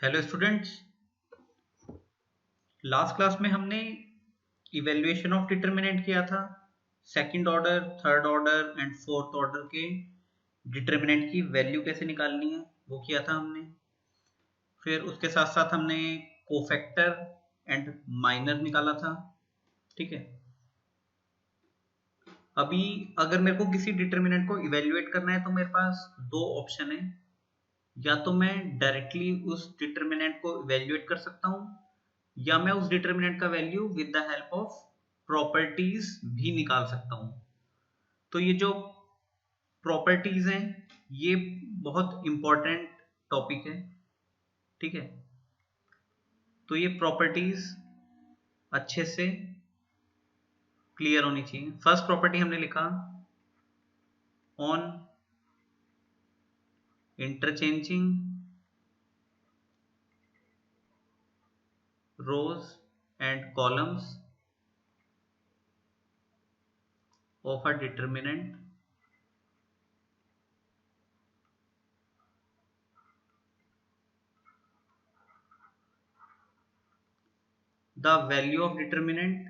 Hello students. Last class में हमने evaluation of determinant किया था। Second order, third order and fourth order के डिटरमिनेंट की वैल्यू कैसे निकालनी है वो किया था हमने। फिर उसके साथ साथ हमने कोफैक्टर एंड माइनर निकाला था। ठीक है, अभी अगर मेरे को किसी डिटरमिनेंट को इवैल्यूएट करना है तो मेरे पास दो ऑप्शन है। या तो मैं डायरेक्टली उस डिटरमिनेंट को इवैल्यूएट कर सकता हूँ, या मैं उस डिटरमिनेंट का value with the help of properties भी निकाल सकता हूं। तो ये जो प्रॉपर्टीज हैं ये बहुत इंपॉर्टेंट टॉपिक है। ठीक है, तो ये प्रॉपर्टीज अच्छे से क्लियर होनी चाहिए। फर्स्ट प्रॉपर्टी हमने लिखा on interchanging rows and columns of a determinant, the value of determinant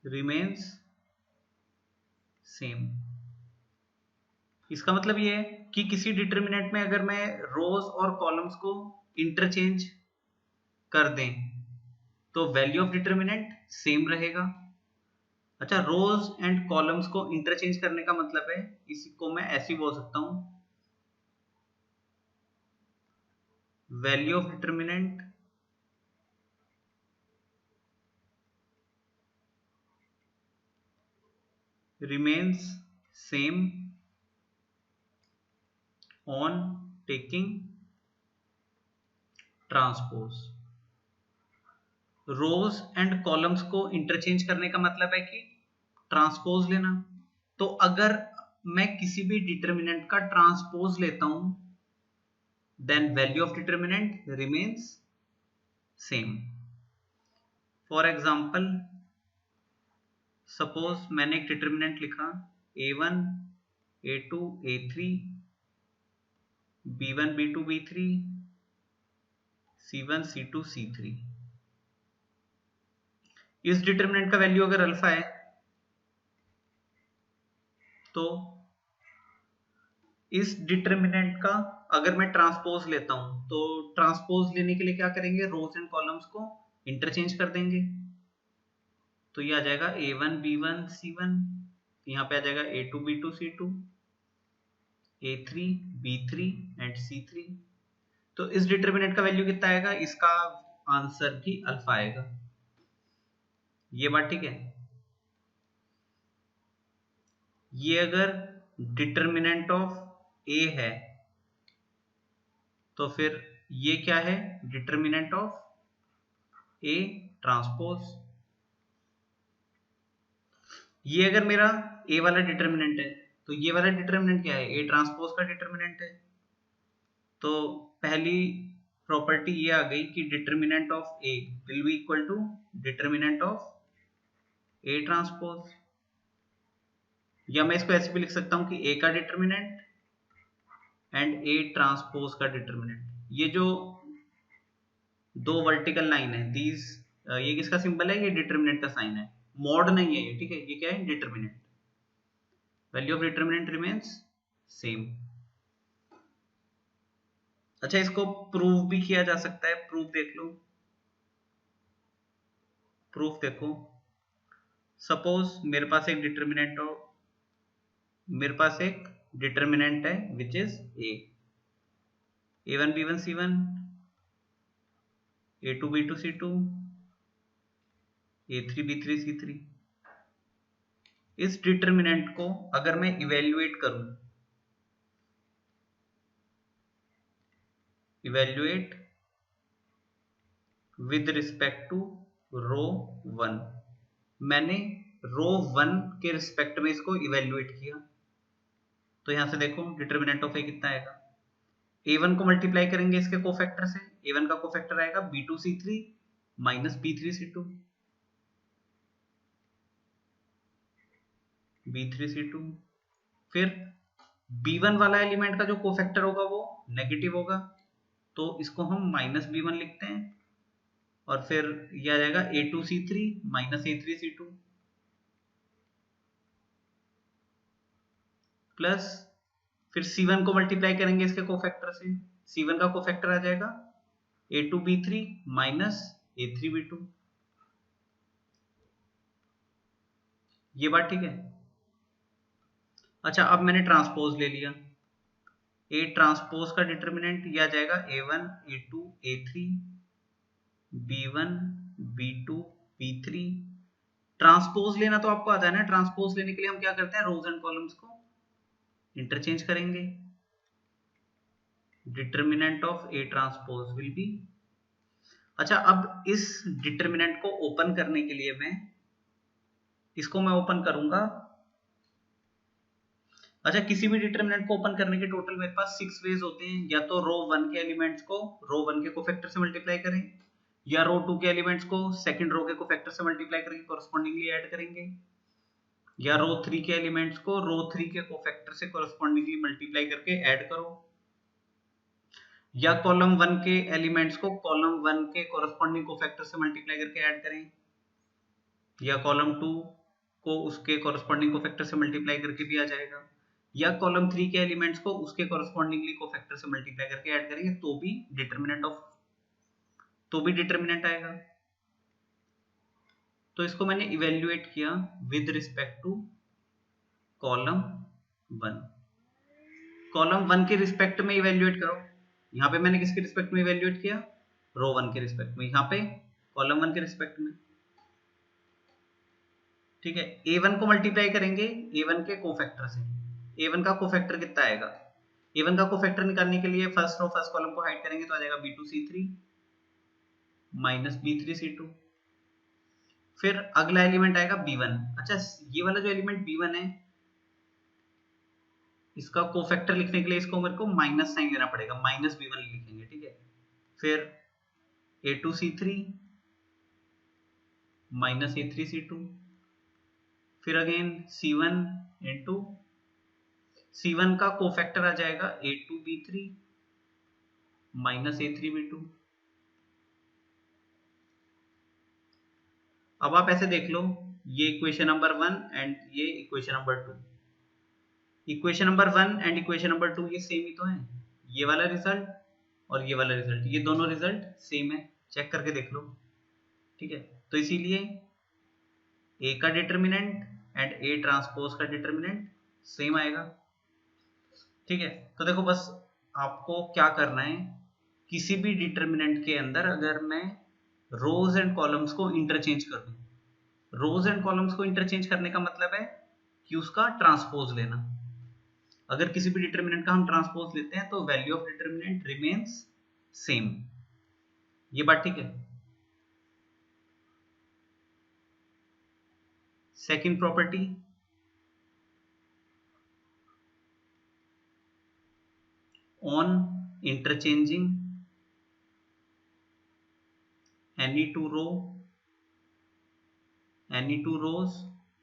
remains same। इसका मतलब ये है कि किसी डिटरमिनेंट में अगर मैं रोज और कॉलम्स को इंटरचेंज कर दें तो वैल्यू ऑफ डिटरमिनेंट सेम रहेगा। अच्छा, रोज एंड कॉलम्स को इंटरचेंज करने का मतलब है, इसी को मैं ऐसे बोल सकता हूं, value of determinant remains same on taking transpose. Rows and columns को इंटरचेंज करने का मतलब है कि ट्रांसपोज लेना। तो अगर मैं किसी भी डिटरमिनेंट का ट्रांसपोज लेता हूं then value of determinant remains same। For example, suppose मैंने एक डिटरमिनेंट लिखा a1 a2 a3 b1 b2 b3 c1 c2 c3। इस डिटरमिनेंट का वैल्यू अगर अल्फा है तो इस डिटरमिनेंट का अगर मैं ट्रांसपोज लेता हूं तो ट्रांसपोज लेने के लिए क्या करेंगे, रोज एंड कॉलम्स को इंटरचेंज कर देंगे। तो ये आ जाएगा a1 b1 c1, यहाँ पे आ जाएगा a2 b2 c2 a3 b3 and c3। तो इस डिटरमिनेंट का वैल्यू कितना आएगा, इसका आंसर भी अल्फा आएगा। ये बात ठीक है। ये अगर डिटरमिनेंट ऑफ ए है तो फिर ये क्या है, डिटरमिनेंट ऑफ ए ट्रांसपोज। ये अगर मेरा ए वाला डिटरमिनेंट है तो ये वाला डिटरमिनेंट क्या है, ए ट्रांसपोज का डिटरमिनेंट है। तो पहली प्रॉपर्टी ये आ गई कि determinant of A will be equal to determinant of A transpose. या मैं इसको ऐसे भी लिख सकता हूं कि ए का डिटरमिनेंट एंड ए ट्रांसपोज का डिटरमिनेंट। ये जो दो वर्टिकल लाइन है दीज, ये किसका सिंबल है, ये डिटरमिनेंट का साइन है, मॉड नहीं है ये। ठीक है, ये क्या है, determinant. Value of determinant remains same. अच्छा, इसको प्रूव भी किया जा सकता है। प्रूफ देख लो, प्रूफ देखो। सपोज मेरे पास एक डिटरमिनेंट हो, मेरे पास एक डिटरमिनेंट है which is a1 b1 c1 a2 b2 c2 a3 b3 c3। इस डिटरमिनेंट को अगर मैं इवेल्युएट करूं, इवेल्युएट विद रिस्पेक्ट टू रो 1, मैंने रो 1 के रिस्पेक्ट में इसको इवेल्युएट किया तो यहां से देखो डिटरमिनेंट ऑफ ए कितना आएगा। a1 को मल्टीप्लाई करेंगे इसके कोफैक्टर से, a1 का कोफैक्टर आएगा b2 c3 minus b3 c2 b3 c2। फिर B1 वाला एलिमेंट का जो कोफैक्टर होगा वो नेगेटिव होगा, तो इसको हम -B1 लिखते हैं, और फिर ये आ जाएगा A2C3 -A3C2 प्लस फिर C1 को मल्टीप्लाई करेंगे इसके कोफैक्टर से, C1 का कोफैक्टर आ जाएगा A2B3 -A3B2। ये बात ठीक है। अच्छा, अब मैंने ट्रांसपोज ले लिया, A ट्रांसपोज का डिटर्मिनेंट ये आ जाएगा A1 A2 A3 B1 B2 B3। Transpose लेना तो आपको आता है ना, ट्रांसपोज लेने के लिए हम क्या करते हैं, रोज एंड कॉलम्स को इंटरचेंज करेंगे। Determinant of A transpose will be, अच्छा अब इस डिटर्मिनेंट को ओपन करने के लिए इसको मैं ओपन करूंगा। अच्छा, किसी भी डिटर्मिनेंट को ओपन करने के टोटल मेरे पास 6 वेज होते हैं, या तो रो 1 के एलिमेंट्स को रो 1 के कोफैक्टर से मल्टीप्लाई करें, या रो 2 के एलिमेंट्स को सेकंड रो के कोफैक्टर से मल्टीप्लाई करके कॉरस्पॉन्डिंगली ऐड करेंगे, या रो 3 के एलिमेंट्स को रो 3 के कोफैक्टर से कॉरस्पॉन्डिंगली मल्टीप्लाई करके ऐड करो, या कॉलम 1 के एलिमेंट्स को कॉलम 1 के कॉरस्पॉन्डिंग कोफैक्टर से मल्टीप्लाई करके ऐड करें, या कॉलम 2 को उसके कॉरस्पॉन्डिंग कोफैक्टर से मल्टीप्लाई करके भी आ जाएगा, या कॉलम 3 के एलिमेंट्स को उसके कॉरस्पॉन्डिंगली कोफैक्टर से मल्टीप्लाई करके ऐड करेंगे, तो भी डिटर्मिनेंट आएगा। तो इसको मैंने इवेल्युएट किया with respect to column 1। Column 1 के रिस्पेक्ट में इवेल्युएट करो, यहाँ पे मैंने किसके रिस्पेक्ट में इवेल्युएट किया, रो 1 के रिस्पेक्ट में, यहाँ पे कॉलम 1 के रिस्पेक्ट में। ठीक है, A1 को मल्टीप्लाई करेंगे A1 के कोफैक्टर से, A1 का कोफैक्टर कितना आएगा, A1 का कोफैक्टर निकालने के लिए फर्स्ट रो फर्स्ट कॉलम को हाइड करेंगे, तो आ जाएगा B2C3 -B3C2। फिर अगला एलिमेंट आएगा B1। अच्छा, ये वाला जो एलिमेंट B1 है, इसका कोफैक्टर लिखने के लिए इसको मेरे को माइनस साइन लेना पड़ेगा, -B1 लिखेंगे। ठीक है, फिर A2C3 -A3C2, फिर अगेन C1 इंटू C1 का कोफैक्टर आ जाएगा A2B3 -A3B2। अब आप ऐसे देख लो, ये इक्वेशन नंबर 1 एंड ये equation number 2, equation number 1 and equation number 2 ये सेम ही तो है, ये वाला रिजल्ट और ये वाला रिजल्ट, ये दोनों रिजल्ट सेम है, चेक करके देख लो। ठीक है, तो इसीलिए A का डिटर्मिनेंट एंड A ट्रांसपोज का डिटर्मिनेंट सेम आएगा। ठीक है, तो देखो बस आपको क्या करना है, किसी भी डिटर्मिनेंट के अंदर अगर मैं रोज एंड कॉलम्स को इंटरचेंज कर दूं, रोज एंड कॉलम्स को इंटरचेंज करने का मतलब है कि उसका ट्रांसपोज लेना। अगर किसी भी डिटर्मिनेंट का हम ट्रांसपोज लेते हैं तो value of determinant remains same. ये बात ठीक है। Second property, on interchanging any two rows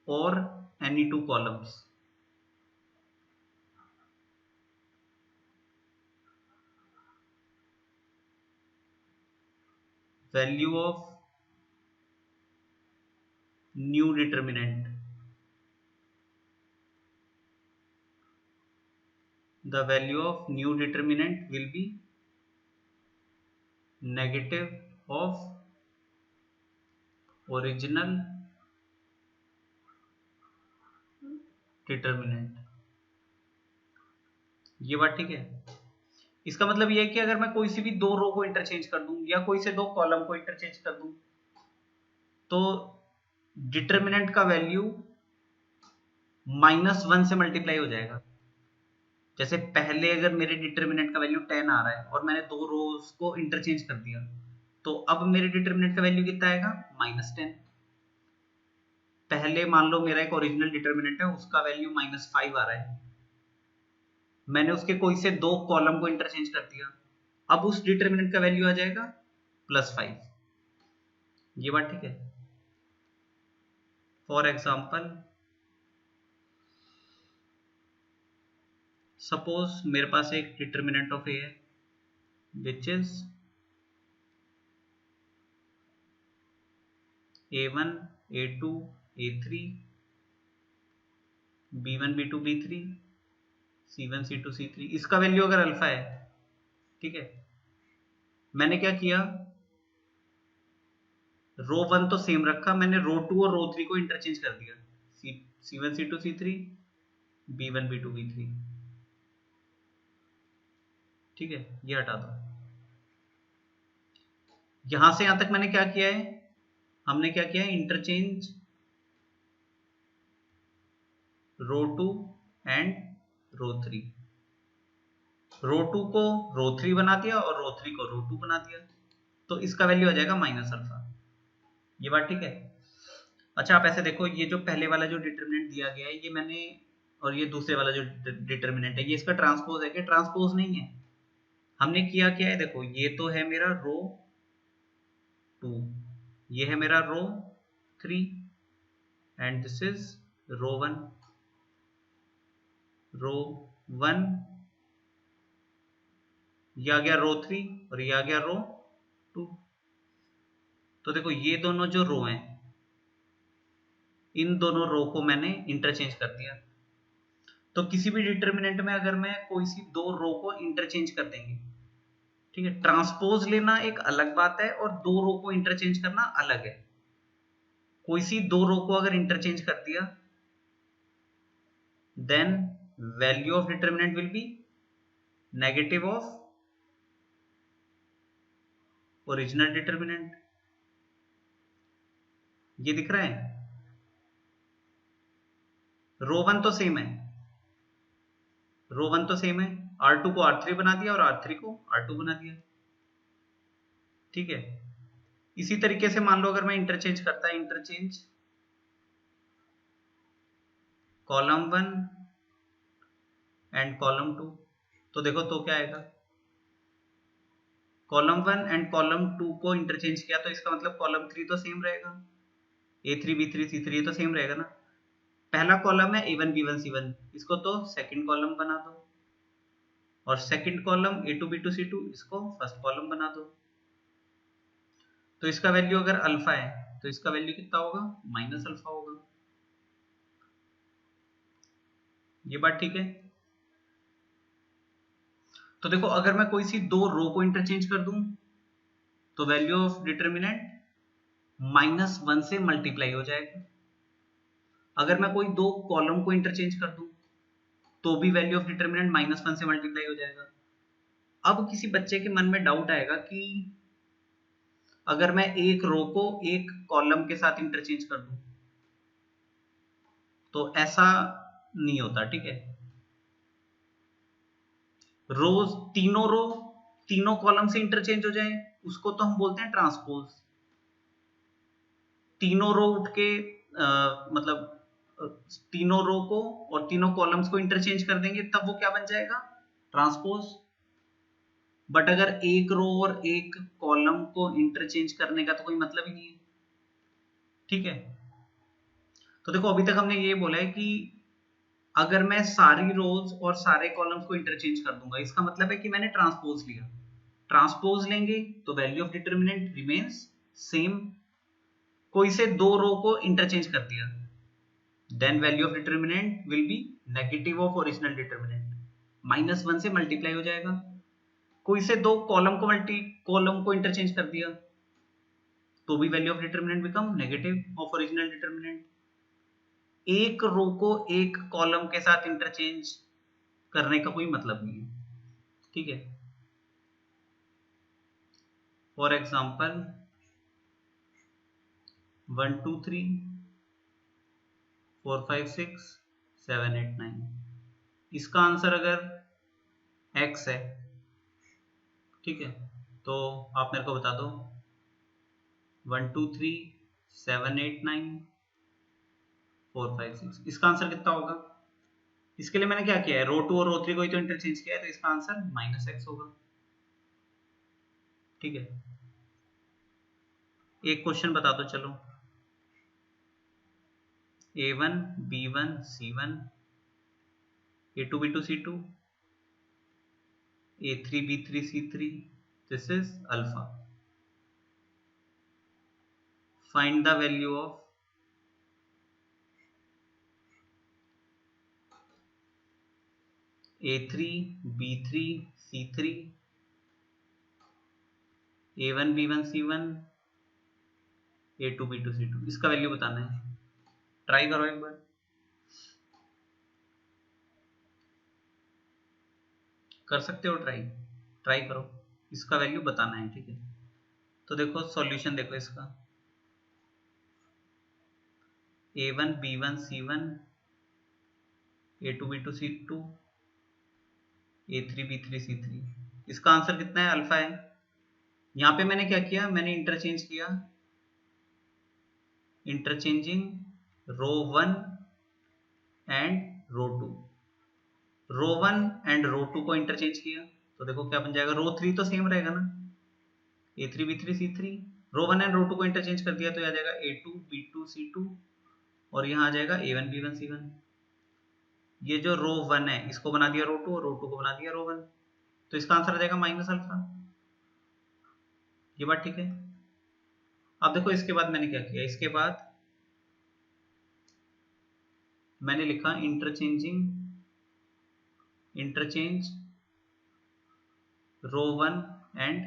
or any two columns, value of new determinant, the value of new determinant will be negative of original determinant। ये बात ठीक है। इसका मतलब ये है कि अगर मैं कोई सी भी दो रो को इंटरचेंज कर दूं या कोई से दो कॉलम को इंटरचेंज कर दूं, तो डिटर्मिनेंट का वैल्यू -1 से मल्टीप्लाई हो जाएगा। जैसे पहले अगर मेरे डिटर्मिनेंट का वैल्यू 10 आ रहा है और मैंने दो रोज को इंटरचेंज कर दिया, तो अब मेरे डिटर्मिनेंट का वैल्यू कितना आएगा, -10। पहले मान लो मेरा एक ओरिजिनल डिटर्मिनेंट है, उसका वैल्यू -5 आ रहा है, मैंने उसके कोई से दो कॉलम को इंटरचेंज कर दिया, अब उस डिटर्मिनेंट का वैल्यू आ जाएगा +5। ये बात ठीक है। फॉर एग्जाम्पल सपोज मेरे पास एक डिटर्मिनेंट ऑफ ए है which is a1 a2 a3 b1 b2 b3 c1 c2 c3, इसका वैल्यू अगर अल्फा है, ठीक है, मैंने क्या किया, रो 1 तो सेम रखा, मैंने रो 2 और रो 3 को इंटरचेंज कर दिया, c1 c2 c3 b1 b2 b3, ठीक है, ये हटा दो। यहां से यहां तक मैंने क्या किया है, हमने क्या किया है, इंटरचेंज रो 2 एंड रो 3, रो 2 को रो 3 बना दिया और रो 3 को रो 2 बना दिया, तो इसका वैल्यू आ जाएगा माइनस अल्फा। ये बात ठीक है। अच्छा आप ऐसे देखो, ये जो पहले वाला जो डिटरमिनेंट दिया गया है ये मैंने, और ये दूसरे वाला जो डिटरमिनेंट है ये इसका ट्रांसपोज है कि ट्रांसपोज नहीं है। हमने किया क्या है, देखो ये तो है मेरा रो 2, ये है मेरा रो 3 एंड दिस इज रो 1, रो 1 ये आ गया रो 3 और ये आ गया रो 2। तो देखो ये दोनों जो रो हैं, इन दोनों रो को मैंने इंटरचेंज कर दिया। तो किसी भी डिटरमिनेंट में अगर मैं कोई सी दो रो को इंटरचेंज कर देंगे, ठीक है, ट्रांसपोज लेना एक अलग बात है और दो रो को इंटरचेंज करना अलग है। कोई सी दो रो को अगर इंटरचेंज कर दिया, then value of determinant will be negative of original determinant. ये दिख रहा है, रो 1 तो सेम है, रो 1 तो सेम है, R2 को R3 बना दिया और R3 को R2 बना दिया, ठीक है। इसी तरीके से मान लो अगर मैं इंटरचेंज करता है, इंटरचेंज कॉलम 1 एंड कॉलम 2, तो देखो तो क्या आएगा, कॉलम 1 एंड कॉलम 2 को इंटरचेंज किया तो इसका मतलब कॉलम 3 तो सेम रहेगा, A3 B3 C3 ये तो सेम रहेगा ना। पहला कॉलम है A1 B1 C1, इसको तो सेकंड कॉलम बना दो, और second column A2 B2 C2 इसको फर्स्ट कॉलम बना दो। तो इसका वैल्यू अगर अल्फा है तो इसका वैल्यू कितना होगा, माइनस अल्फा होगा। ये बात ठीक है। तो देखो अगर मैं कोई सी दो रो को इंटरचेंज कर दूं तो वैल्यू ऑफ डिटरमिनेंट -1 से मल्टीप्लाई हो जाएगा। अगर मैं कोई दो कॉलम को इंटरचेंज कर दूं तो भी वैल्यू ऑफ डिटरमिनेंट -1 से मल्टीप्लाई हो जाएगा। अब किसी बच्चे के मन में डाउट आएगा कि अगर मैं एक रो को एक कॉलम के साथ इंटरचेंज कर दूं तो ऐसा नहीं होता, ठीक है। रोज तीनों कॉलम से इंटरचेंज हो जाए उसको तो हम बोलते हैं ट्रांसपोज। तीनों रो उठ के मतलब तीनों रो को और तीनों कॉलम्स को इंटरचेंज कर देंगे तब वो क्या बन जाएगा, ट्रांसपोज। बट अगर एक रो और एक कॉलम को इंटरचेंज करने का तो कोई मतलब ही नहीं है, ठीक है। तो देखो अभी तक हमने ये बोला है कि अगर मैं सारी रोज और सारे कॉलम्स को इंटरचेंज कर दूंगा इसका मतलब है कि मैंने ट्रांसपोज लिया। ट्रांसपोज लेंगे तो value of determinant remains same. कोई से दो रो को इंटरचेंज कर दिया, then value of determinant will be negative of original determinant, -1 से मल्टीप्लाई हो जाएगा। कोई से दो कॉलम को इंटरचेंज कर दिया तो भी value of determinant become negative of original determinant. एक रो को एक कॉलम के साथ इंटरचेंज करने का कोई मतलब नहीं है, ठीक है। फॉर एग्जांपल 1 2 3 4 5 6 7 8 9, इसका आंसर अगर x है, ठीक है, तो आप मेरे को बता दो 1 2 3 7 8 9 4 5 6 इसका आंसर कितना होगा। इसके लिए मैंने क्या किया है, रो 2 और रो 3 को ही तो इंटरचेंज किया है, तो इसका आंसर -x होगा, ठीक है। एक क्वेश्चन बता दो चलो, A1 B1 C1 A2 B2 C2 A3 B3 C3, this is alpha. Find the value of A3 B3 C3 A1 B1 C1 A2 B2 C2, इसका वैल्यू बताना है। ट्राई करो एक बार, कर सकते हो ट्राई करो, इसका वैल्यू बताना है, ठीक है। तो देखो सॉल्यूशन देखो इसका, A1 B1 C1 A2 B2 C2 A3 B3 C3, इसका आंसर कितना है? अल्फा है। यहाँ पे मैंने क्या किया, मैंने इंटरचेंज किया, interchanging row 1 and row 2, row 1 and row 2 को इंटरचेंज किया, तो देखो क्या बन जाएगा, रो 3 तो सेम रहेगा ना, A3 B3 C3, row 1 and row 2 को इंटरचेंज कर दिया तो आ जाएगा A2 B2 C2 और यहाँ आ जाएगा A1 B1 C1। ये जो रो 1 है इसको बना दिया रो 2 और रो 2 को बना दिया रो 1, तो इसका आंसर आ जाएगा माइनस अल्फा। ये बात ठीक है। अब देखो इसके बाद मैंने क्या किया, इसके बाद मैंने लिखा इंटरचेंज रो 1 एंड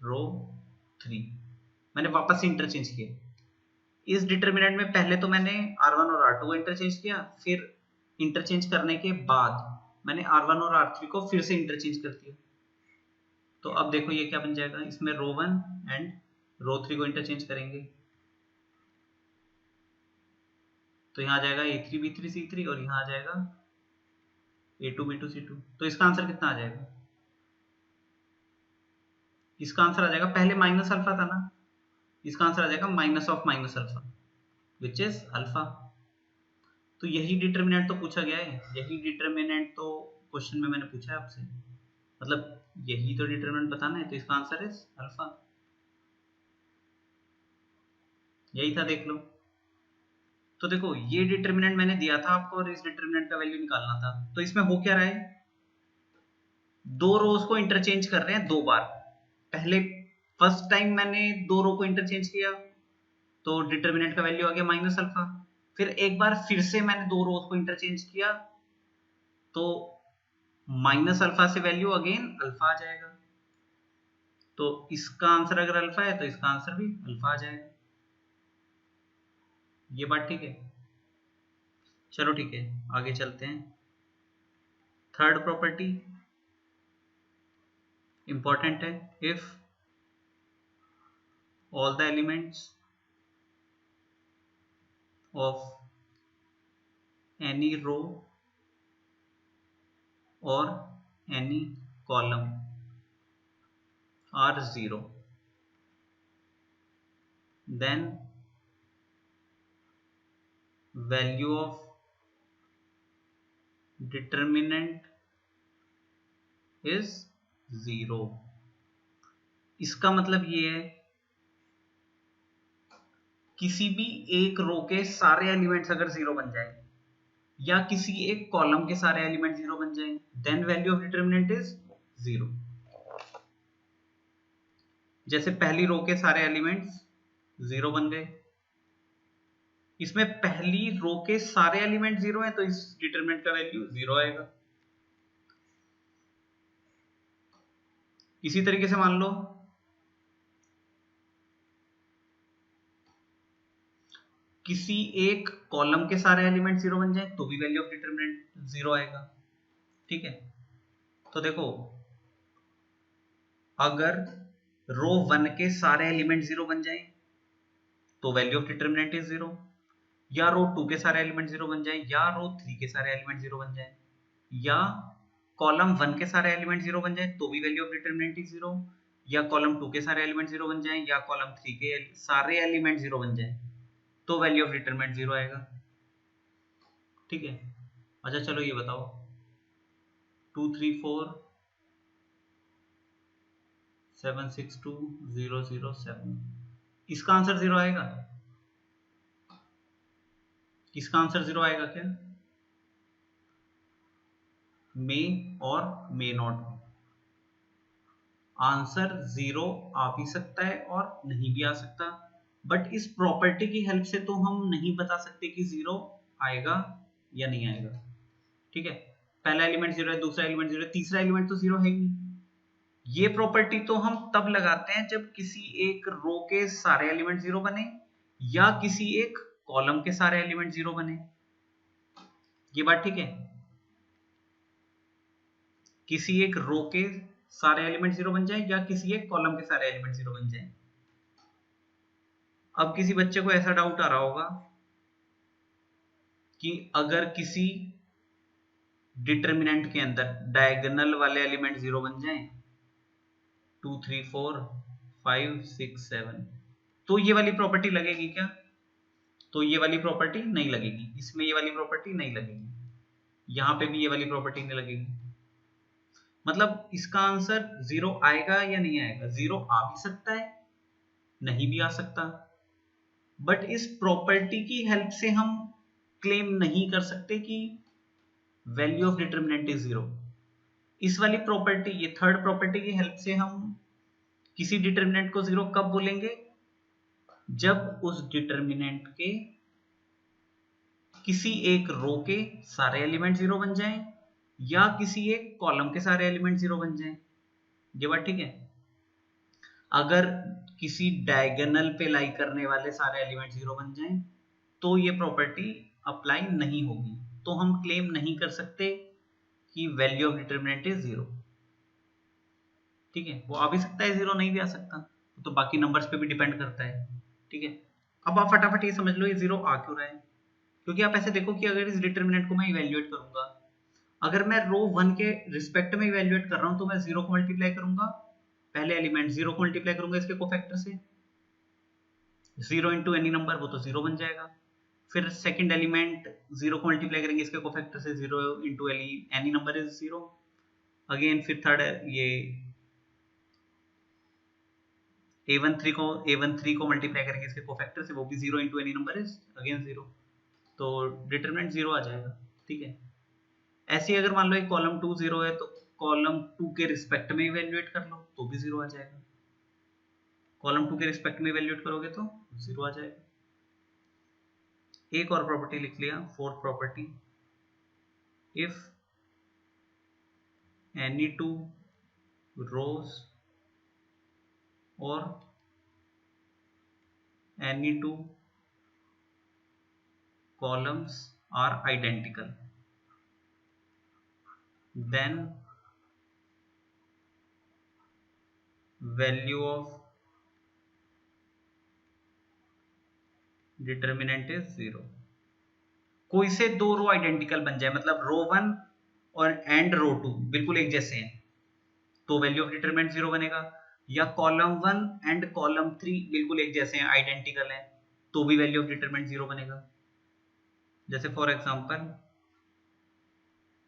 रो 3, मैंने वापस से इंटरचेंज किया। इस डिटर्मिनेंट में पहले तो मैंने R1 और R2 को इंटरचेंज किया, फिर इंटरचेंज करने के बाद मैंने R1 और R3 को फिर से इंटरचेंज कर दिया। तो अब देखो ये क्या बन जाएगा, इसमें रो 1 एंड रो 3 को इंटरचेंज करेंगे तो यहाँ आ जाएगा A3 B3 C3 और यहाँ आ जाएगा A2 B2 C2। तो इसका आंसर कितना आ जाएगा, इसका आंसर आ जाएगा, पहले माइनस अल्फा था ना, इसका आंसर आ जाएगा minus of minus alpha which is alpha. तो यही डिटर्मिनेंट तो पूछा गया है, यही डिटर्मिनेंट तो क्वेश्चन में मैंने पूछा है आपसे, मतलब यही तो डिटर्मिनेंट बताना है, तो इसका आंसर इज अल्फा, यही था, देख लो। तो देखो ये डिटर्मिनेंट मैंने दिया था आपको और इस डिटर्मिनेंट का वैल्यू निकालना था, तो इसमें हो क्या रहा है, दो रोज को इंटरचेंज कर रहे हैं दो बार। पहले फर्स्ट टाइम मैंने दो रो को इंटरचेंज किया तो डिटर्मिनेंट का वैल्यू आ गया माइनस अल्फा, फिर एक बार फिर से मैंने दो रोज को इंटरचेंज किया तो माइनस अल्फा से वैल्यू अगेन अल्फा आ जाएगा, तो इसका आंसर अगर अल्फा है तो इसका आंसर भी अल्फा आ जाएगा। ये बात ठीक है, चलो ठीक है आगे चलते हैं। थर्ड प्रॉपर्टी इंपॉर्टेंट है, if all the elements of any row or any column are 0, then value of determinant is 0। इसका मतलब ये है किसी भी एक रो के सारे एलिमेंट्स अगर 0 बन जाए या किसी एक कॉलम के सारे एलिमेंट 0 बन जाए then value of determinant is 0। जैसे पहली रो के सारे एलिमेंट्स 0 बन गए, इसमें पहली रो के सारे एलिमेंट 0 है तो इस डिटरमिनेंट का वैल्यू 0 आएगा। इसी तरीके से मान लो किसी एक कॉलम के सारे एलिमेंट 0 बन जाए तो भी वैल्यू ऑफ डिटरमिनेंट 0 आएगा, ठीक है। तो देखो अगर रो 1 के सारे एलिमेंट 0 बन जाए तो वैल्यू ऑफ डिटरमिनेंट इज 0, या रो 2 के सारे एलिमेंट 0 बन जाए या रो 3 के सारे एलिमेंट 0 बन जाए या कॉलम 1 के सारे एलिमेंट 0 बन जाए तो भी वैल्यू ऑफ डिटरमिनेंट इज 0, या कॉलम 2 के सारे एलिमेंट 0 बन जाए या कॉलम 3 के सारे एलिमेंट 0 बन जाए तो वैल्यू ऑफ डिटरमिनेंट 0 आएगा, ठीक है। अच्छा चलो ये बताओ 2 3 4 7 6 2 0 0 7, इसका आंसर 0 आएगा, इसका आंसर 0 आएगा क्या, मे और मे नॉट, आंसर 0 आ भी सकता है और नहीं भी आ सकता, बट इस प्रॉपर्टी की हेल्प से तो हम नहीं बता सकते कि 0 आएगा या नहीं आएगा। ठीक है, पहला एलिमेंट 0 है, दूसरा एलिमेंट 0 है, तीसरा एलिमेंट तो 0 है ही नहीं। ये प्रॉपर्टी तो हम तब लगाते हैं जब किसी एक रो के सारे एलिमेंट 0 बने या किसी एक कॉलम के सारे एलिमेंट 0 बने। ये बात ठीक है, किसी एक रो के सारे एलिमेंट 0 बन जाए या किसी एक कॉलम के सारे एलिमेंट 0 बन जाए। अब किसी बच्चे को ऐसा डाउट आ रहा होगा कि अगर किसी डिटर्मिनेंट के अंदर डायगोनल वाले एलिमेंट 0 बन जाएं, 2 3 4 5 6 7, तो ये वाली प्रॉपर्टी लगेगी क्या? तो ये वाली प्रॉपर्टी नहीं लगेगी, इसमें ये वाली प्रॉपर्टी नहीं लगेगी, यहां पे भी ये वाली प्रॉपर्टी नहीं लगेगी। मतलब इसका आंसर 0 आएगा या नहीं आएगा? 0 आ भी सकता है, नहीं भी आ सकता, बट इस प्रॉपर्टी की हेल्प से हम क्लेम नहीं कर सकते कि वैल्यू ऑफ डिटर्मिनेंट इज 0। इस वाली प्रॉपर्टी, ये थर्ड प्रॉपर्टी की हेल्प से हम किसी डिटर्मिनेंट को 0 कब बोलेंगे? जब उस डिटर्मिनेंट के किसी एक रो के सारे एलिमेंट 0 बन जाएं या किसी एक कॉलम के सारे एलिमेंट 0 बन जाएं। ये बात ठीक है। अगर किसी डायगोनल पे लाई करने वाले सारे एलिमेंट 0 बन जाएं तो ये प्रॉपर्टी अप्लाई नहीं होगी, तो हम क्लेम नहीं कर सकते कि वैल्यू ऑफ डिटर्मिनेंट इज 0। ठीक है, वो आ भी सकता है 0, नहीं भी आ सकता, तो बाकी नंबर्स पे भी डिपेंड करता है। ठीक है, अब आप फटाफट ये समझ लो ये 0 आ क्यों रहा है। क्योंकि आप ऐसे देखो कि अगर इस डिटर्मिनेंट को मैं इवैल्यूएट करूंगा, अगर मैं रो 1 के रिस्पेक्ट में इवैल्यूएट कर रहा हूं तो मैं 0 को मल्टीप्लाई करूंगा, पहले एलिमेंट 0 को मल्टीप्लाई करूंगा इसके कोफैक्टर से, 0 इंटू एनी नंबर, वो तो 0 बन जाएगा। फिर सेकंड एलिमेंट 0 को मल्टीप्लाई करेंगे इसके कोफैक्टर से, 0 into any number is 0 again. फिर थर्ड ये a13 को मल्टीप्लाई करेंगे इसके कोफैक्टर से, वो भी 0 into any number is again 0, तो डिटरमिनेंट 0 आ जाएगा। ठीक है, ऐसे ही अगर मान लो एक कॉलम 2 0 है तो कॉलम 2 के रिस्पेक्ट में इवैल्यूएट कर लो तो भी 0 आ जाएगा, कॉलम 2 के रिस्पेक्ट में इवैल्यूएट करोगे तो 0 आ जाएगा। एक और प्रॉपर्टी लिख लिया, fourth property, if any two rows और any two columns are identical, then value of determinant is 0। कोई से दो रो आइडेंटिकल बन जाए, मतलब रो 1 और एंड रो 2 बिल्कुल एक जैसे हैं तो वैल्यू ऑफ डिटरमिनेंट 0 बनेगा, या कॉलम 1 एंड कॉलम 3 बिल्कुल एक जैसे हैं, आइडेंटिकल हैं, तो भी वैल्यू ऑफ डिटरमिनेंट 0 बनेगा। जैसे फॉर एग्जांपल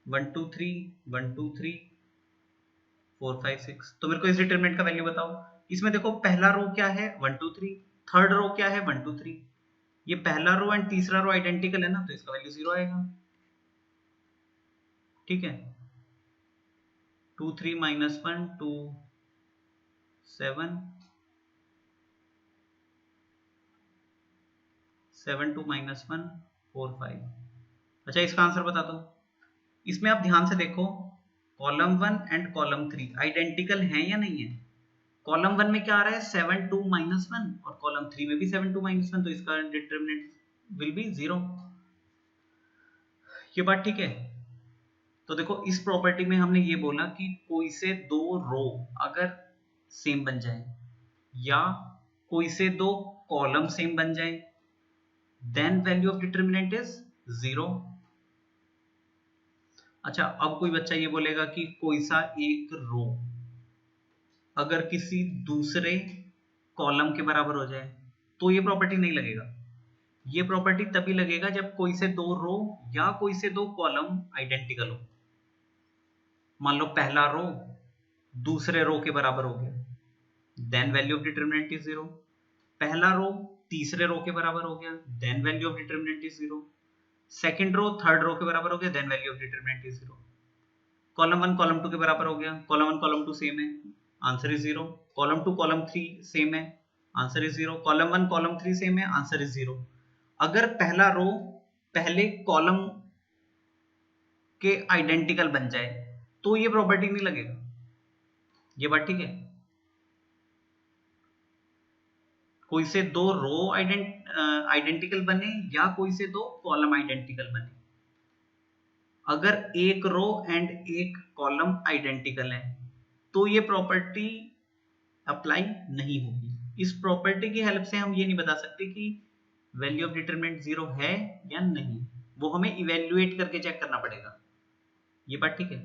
1 2 3 1 2 3 4 5 6, तो मेरे को इस डिटरमिनेंट का वैल्यू बताओ। इसमें देखो पहला रो क्या है 1 2 3, थर्ड रो क्या है 1 2 3, ये पहला रो एंड तीसरा रो आइडेंटिकल है ना, तो इसका वैल्यू 0 आएगा। ठीक है, 2 3 माइनस 1 2 7 7 2 माइनस 1 4 5। अच्छा, इसका आंसर बता दो। इसमें आप ध्यान से देखो, कॉलम 1 एंड कॉलम 3 आइडेंटिकल हैं या नहीं है? कॉलम 1 में क्या आ रहा है 7 2 माइनस 1 और कॉलम 3 में भी 7 2 माइनस 1, तो इसका डिटरमिनेंट विल बी 0। ये बात ठीक है। तो देखो इस प्रॉपर्टी में हमने ये बोला कि कोई से दो रो अगर सेम बन जाए या कोई से दो कॉलम सेम बन जाए, then value of determinant is 0। अच्छा, अब कोई बच्चा ये बोलेगा कि कोई सा एक रो अगर किसी दूसरे कॉलम के बराबर हो जाए तो ये प्रॉपर्टी नहीं लगेगा। ये प्रॉपर्टी तभी लगेगा जब कोई से दो रो या कोई से दो कॉलम आइडेंटिकल हो। मान लो पहला रो दूसरे रो के बराबर हो गया, then value of determinant is 0। पहला रो तीसरे रो के बराबर हो गया, then value of determinant is 0। Second row third row के बराबर हो गया, then value of determinant is 0। Column 1 column 2 के बराबर हो गया, कॉलम 1 कॉलम 2 सेम है, answer is 0। Column 2 column 3 same है, answer is 0। Column 1 column 3 same है, आंसर इज 0। अगर पहला रो पहले कॉलम के आइडेंटिकल बन जाए तो ये प्रॉपर्टी नहीं लगेगा। ये बात ठीक है? कोई से दो रो आइडेंटिकल बने या कोई से दो कॉलम आइडेंटिकल बने, अगर एक रो एंड एक कॉलम आइडेंटिकल है तो ये प्रॉपर्टी अप्लाई नहीं होगी। इस प्रॉपर्टी की हेल्प से हम ये नहीं बता सकते कि वैल्यू ऑफ डिटरमिनेंट 0 है या नहीं, वो हमें इवेल्युएट करके चेक करना पड़ेगा। ये बात ठीक है?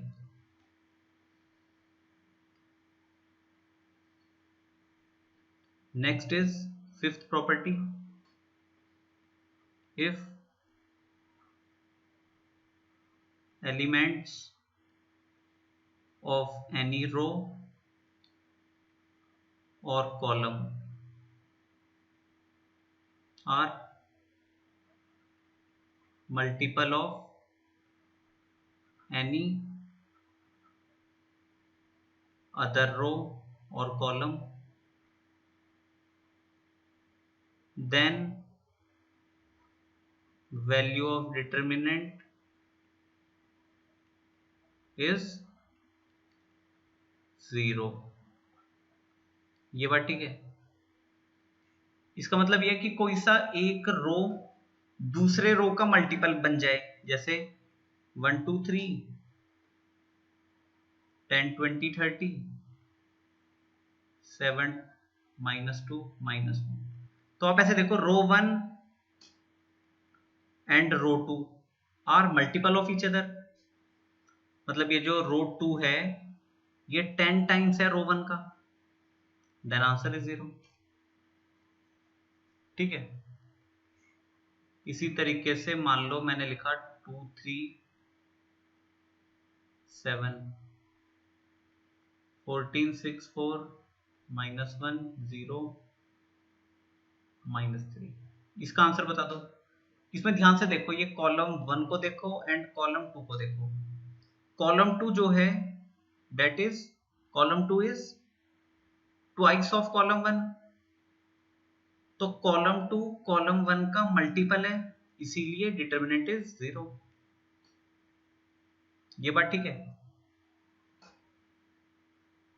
Next is fifth property, if elements of any row or column are multiple of any other row or column, then value of determinant is 0। ये बात ठीक है? इसका मतलब यह है कि कोई सा एक रो दूसरे रो का मल्टीपल बन जाए, जैसे 1 2 3 10 20 30 7 -2 -1। तो आप ऐसे देखो, row 1 and row 2 are multiple of each other. मतलब ये जो रो 2 है ये 10 टाइम्स है रो 1 का, देन आंसर इज 0। ठीक है? इसी तरीके से मान लो मैंने लिखा 2 3 7 14 6 4 -1 0 -3। इसका आंसर बता दो। इसमें ध्यान से देखो, ये कॉलम 1 को देखो एंड कॉलम 2 को देखो। कॉलम 2 जो है that is column 2 is twice of column 1, तो कॉलम 2 कॉलम 1 का मल्टीपल है, इसीलिए डिटरमिनेंट इज 0। ये बात ठीक है?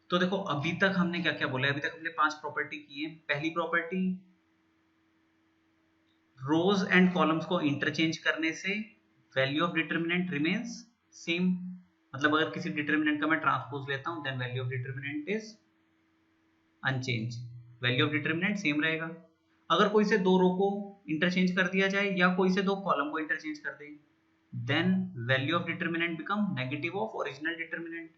तो देखो अभी तक हमने क्या क्या बोला है, अभी तक हमने 5 प्रॉपर्टी की है। पहली प्रॉपर्टी, रोज एंड कॉलम्स को इंटरचेंज करने से value of determinant remains same. मतलब अगर किसी डिटरमिनेंट का मैं ट्रांसपोज लेता हूं then value of determinant is unchanged, value of determinant same रहेगा। अगर कोई से दो रो को इंटरचेंज कर दिया जाए या कोई से दो कॉलम को इंटरचेंज कर दे, then value of determinant become negative of original determinant.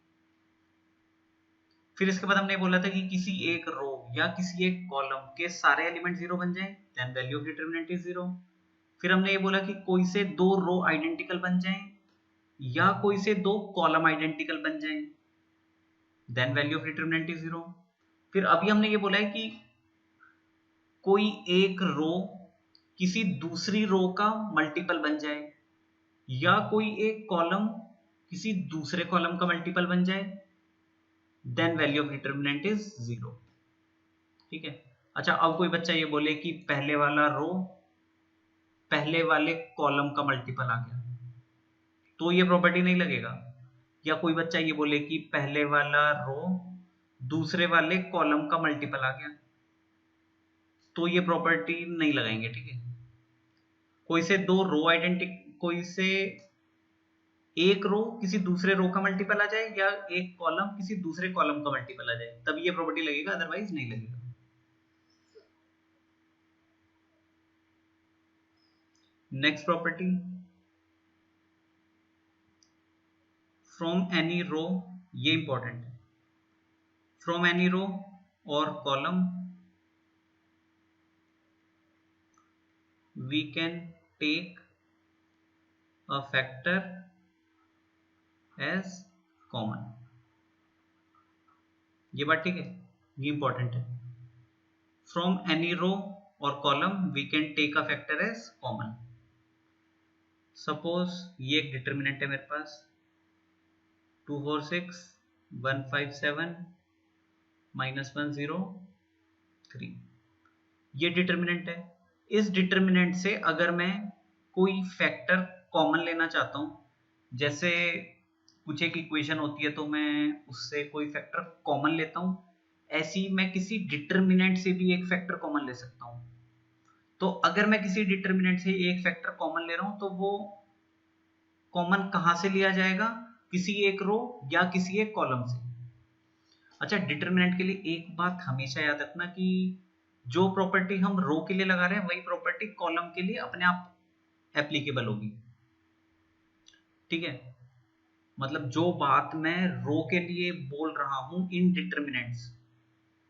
फिर इसके बाद हमने बोला था कि किसी एक रो या किसी एक कॉलम के सारे एलिमेंट 0 बन जाएं, then value of determinant is 0। फिर हमने ये बोला कि कोई से दो रो आइडेंटिकल बन जाएं या कोई से दो कॉलम आइडेंटिकल बन जाएं, then value of determinant is 0। फिर अभी हमने ये बोला है कि कोई एक रो किसी दूसरी रो का मल्टीपल बन जाए या कोई एक कॉलम किसी दूसरे कॉलम का मल्टीपल बन जाए, then value of determinant is 0। ठीक है? अच्छा, अब कोई बच्चा ये बोले कि पहले वाला रो पहले वाले कॉलम का मल्टीपल आ गया, तो ये प्रॉपर्टी नहीं लगेगा। या कोई बच्चा ये बोले कि पहले वाला रो दूसरे वाले कॉलम का मल्टीपल आ गया, तो ये प्रॉपर्टी नहीं लगाएंगे। ठीक है? कोई से दो रो कोई से एक रो किसी दूसरे रो का मल्टीपल आ जाए या एक कॉलम किसी दूसरे कॉलम का मल्टीपल आ जाए, तब ये प्रॉपर्टी लगेगा, अदरवाइज नहीं लगेगा। Next property, from any row, ये इंपॉर्टेंट है, फ्रॉम एनी रो और column we can take a factor as common। ये बात ठीक है? ये इंपॉर्टेंट है। फ्रॉम एनी रो और column we can take a factor as common. Suppose ये एक डिटरमिनेंट है मेरे पास 2 4 6 1 5 7 -1 0 3, ये डिटर्मिनेंट है। इस डिटर्मिनेंट से अगर मैं कोई फैक्टर कॉमन लेना चाहता हूं, जैसे कुछ एक इक्वेशन होती है तो मैं उससे कोई फैक्टर कॉमन लेता हूं, ऐसी मैं किसी डिटर्मिनेंट से भी एक फैक्टर कॉमन ले सकता हूं। तो अगर मैं किसी डिटर्मिनेंट से एक फैक्टर कॉमन ले रहा हूं तो वो कॉमन कहां से लिया जाएगा, किसी एक रो या किसी एक कॉलम से। अच्छा, डिटर्मिनेंट के लिए एक बात हमेशा याद रखना कि जो प्रॉपर्टी हम रो के लिए लगा रहे हैं वही प्रॉपर्टी कॉलम के लिए अपने आप एप्लीकेबल होगी। ठीक है, मतलब जो बात मैं रो के लिए बोल रहा हूं इन डिटर्मिनेंट्स,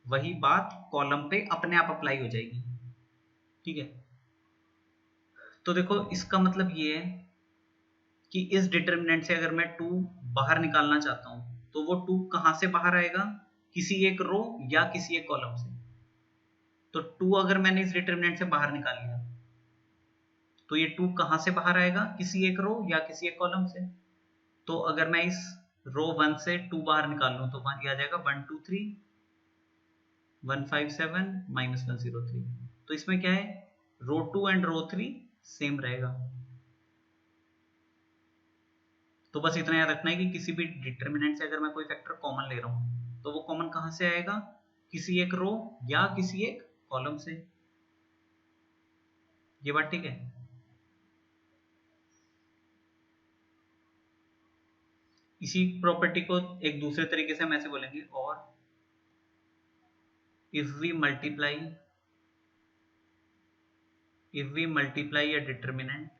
वही बात कॉलम पे अपने आप अप्लाई हो जाएगी। ठीक है, तो देखो इसका मतलब ये है कि इस डिटर्मिनेंट से अगर मैं 2 बाहर निकालना चाहता हूं तो वो 2 कहां से बाहर आएगा, किसी एक रो या किसी एक कॉलम से। तो 2 अगर मैंने इस डिटर्मिनेंट से बाहर निकाल लिया तो ये 2 कहां से बाहर आएगा, किसी एक रो या किसी एक कॉलम से। तो अगर मैं इस रो 1 से 2 बाहर निकाल लूं तो वहां आ जाएगा 1 2 3 157 -103। तो इसमें क्या है, रो 2 एंड रो 3 सेम रहेगा। तो बस इतना याद रखना है कि किसी भी डिटर्मिनेंट से अगर मैं कोई फैक्टर कॉमन ले रहा हूं तो वो कॉमन कहां से आएगा, किसी एक रो या किसी एक कॉलम से। ये बात ठीक है। इसी प्रॉपर्टी को एक दूसरे तरीके से हम ऐसे बोलेंगे, और if we multiply a determinant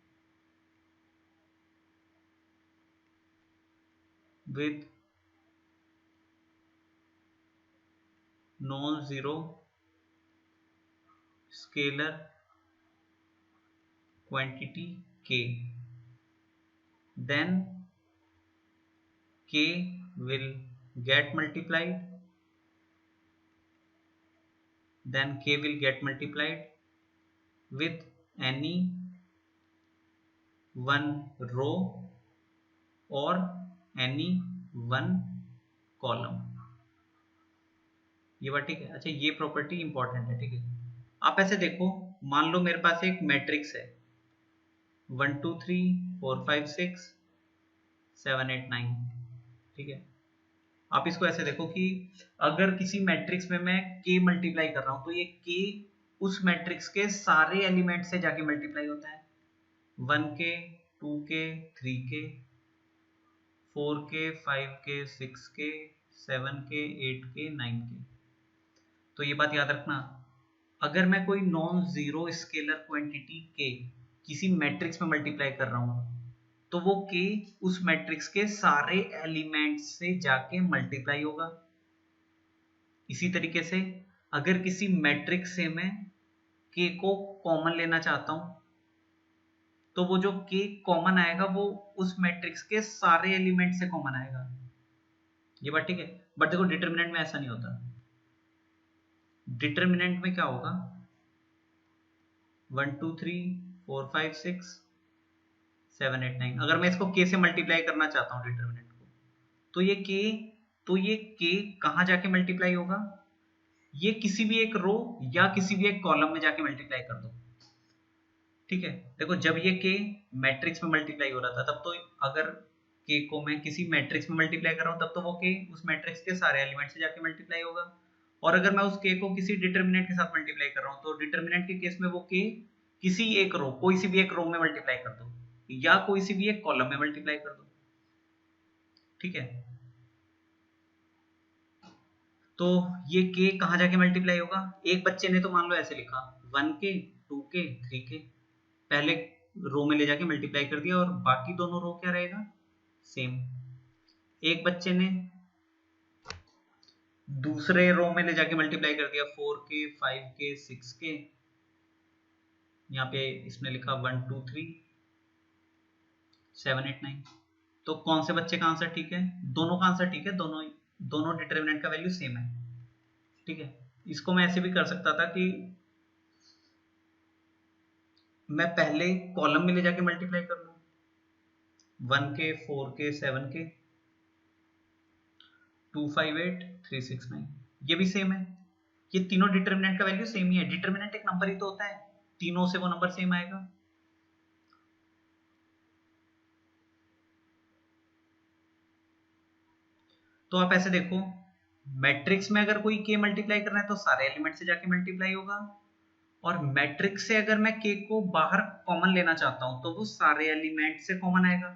with non-zero scalar quantity k, then k will get multiplied with any one row or any one column। ये बात ठीक है। अच्छा, ये प्रॉपर्टी इंपॉर्टेंट है। ठीक है, आप ऐसे देखो, मान लो मेरे पास एक मैट्रिक्स है 1 2 3 4 5 6 7 8 9। ठीक है, आप इसको ऐसे देखो कि अगर किसी मैट्रिक्स में मैं k मल्टीप्लाई कर रहा हूं तो ये k उस मैट्रिक्स के सारे एलिमेंट से जाके मल्टीप्लाई होता है। 1k 2k 3k 4k 5k 6k 7k 8k 9k। तो ये बात याद रखना, अगर मैं कोई non zero scalar quantity k किसी मैट्रिक्स में मल्टीप्लाई कर रहा हूं तो वो k उस मैट्रिक्स के सारे एलिमेंट्स से जाके मल्टीप्लाई होगा। इसी तरीके से अगर किसी मैट्रिक्स से मैं k को कॉमन लेना चाहता हूं तो वो जो k कॉमन आएगा वो उस मैट्रिक्स के सारे एलिमेंट से कॉमन आएगा। ये बात ठीक है। बट देखो डिटर्मिनेंट में ऐसा नहीं होता। डिटर्मिनेंट में क्या होगा, 1 2 3 4 5 6 7 8 9, अगर मैं इसको k से मल्टीप्लाई करना चाहता हूं डिटर्मिनेंट को, तो ये k कहां जाके मल्टीप्लाई होगा, ये किसी भी एक रो या किसी भी एक कॉलम में जाके मल्टीप्लाई कर दो। ठीक है, देखो जब ये k मैट्रिक्स में मल्टीप्लाई हो रहा था तब तो, अगर k को मैं किसी मैट्रिक्स में मल्टीप्लाई कर रहा हूं तब तो वो k उस मैट्रिक्स के सारे एलिमेंट से जाके मल्टीप्लाई होगा। और अगर मैं उस k को किसी डिटर्मिनेंट के साथ मल्टीप्लाई कर रहा हूं तो डिटर्मिनेंट के केस में वो k किसी एक रो, कोई सी भी एक रो में मल्टीप्लाई कर दो या कोई सी भी एक कॉलम में मल्टीप्लाई कर दो। ठीक है, तो ये k कहां जाके मल्टीप्लाई होगा, एक बच्चे ने तो मान लो ऐसे लिखा 1k 2k 3k, पहले रो में ले जाके मल्टीप्लाई कर दिया और बाकी दोनों रो क्या रहेगा, सेम। एक बच्चे ने दूसरे रो में ले जाके मल्टीप्लाई कर दिया 4k 5k 6k, यहाँ पे इसने लिखा 1 2 3 7 8 9। तो कौन से बच्चे का आंसर ठीक है, दोनों का आंसर ठीक है, दोनों डिटर्मिनेंट का वैल्यू सेम है। ठीक है, इसको मैं ऐसे भी कर सकता था कि मैं पहले कॉलम में ले जाके मल्टीप्लाई कर लूं 1k 4k 7k 2 5 8 3 6 9, ये भी सेम है, ये तीनों डिटर्मिनेंट का वैल्यू सेम ही है। डिटर्मिनेंट एक नंबर ही तो होता है, तीनों से वो नंबर सेम आएगा। तो आप ऐसे देखो, मैट्रिक्स में अगर कोई k मल्टीप्लाई करना है तो सारे एलिमेंट से जाके मल्टीप्लाई होगा, और मैट्रिक्स से अगर मैं k को बाहर कॉमन लेना चाहता हूं तो वो सारे एलिमेंट से कॉमन आएगा।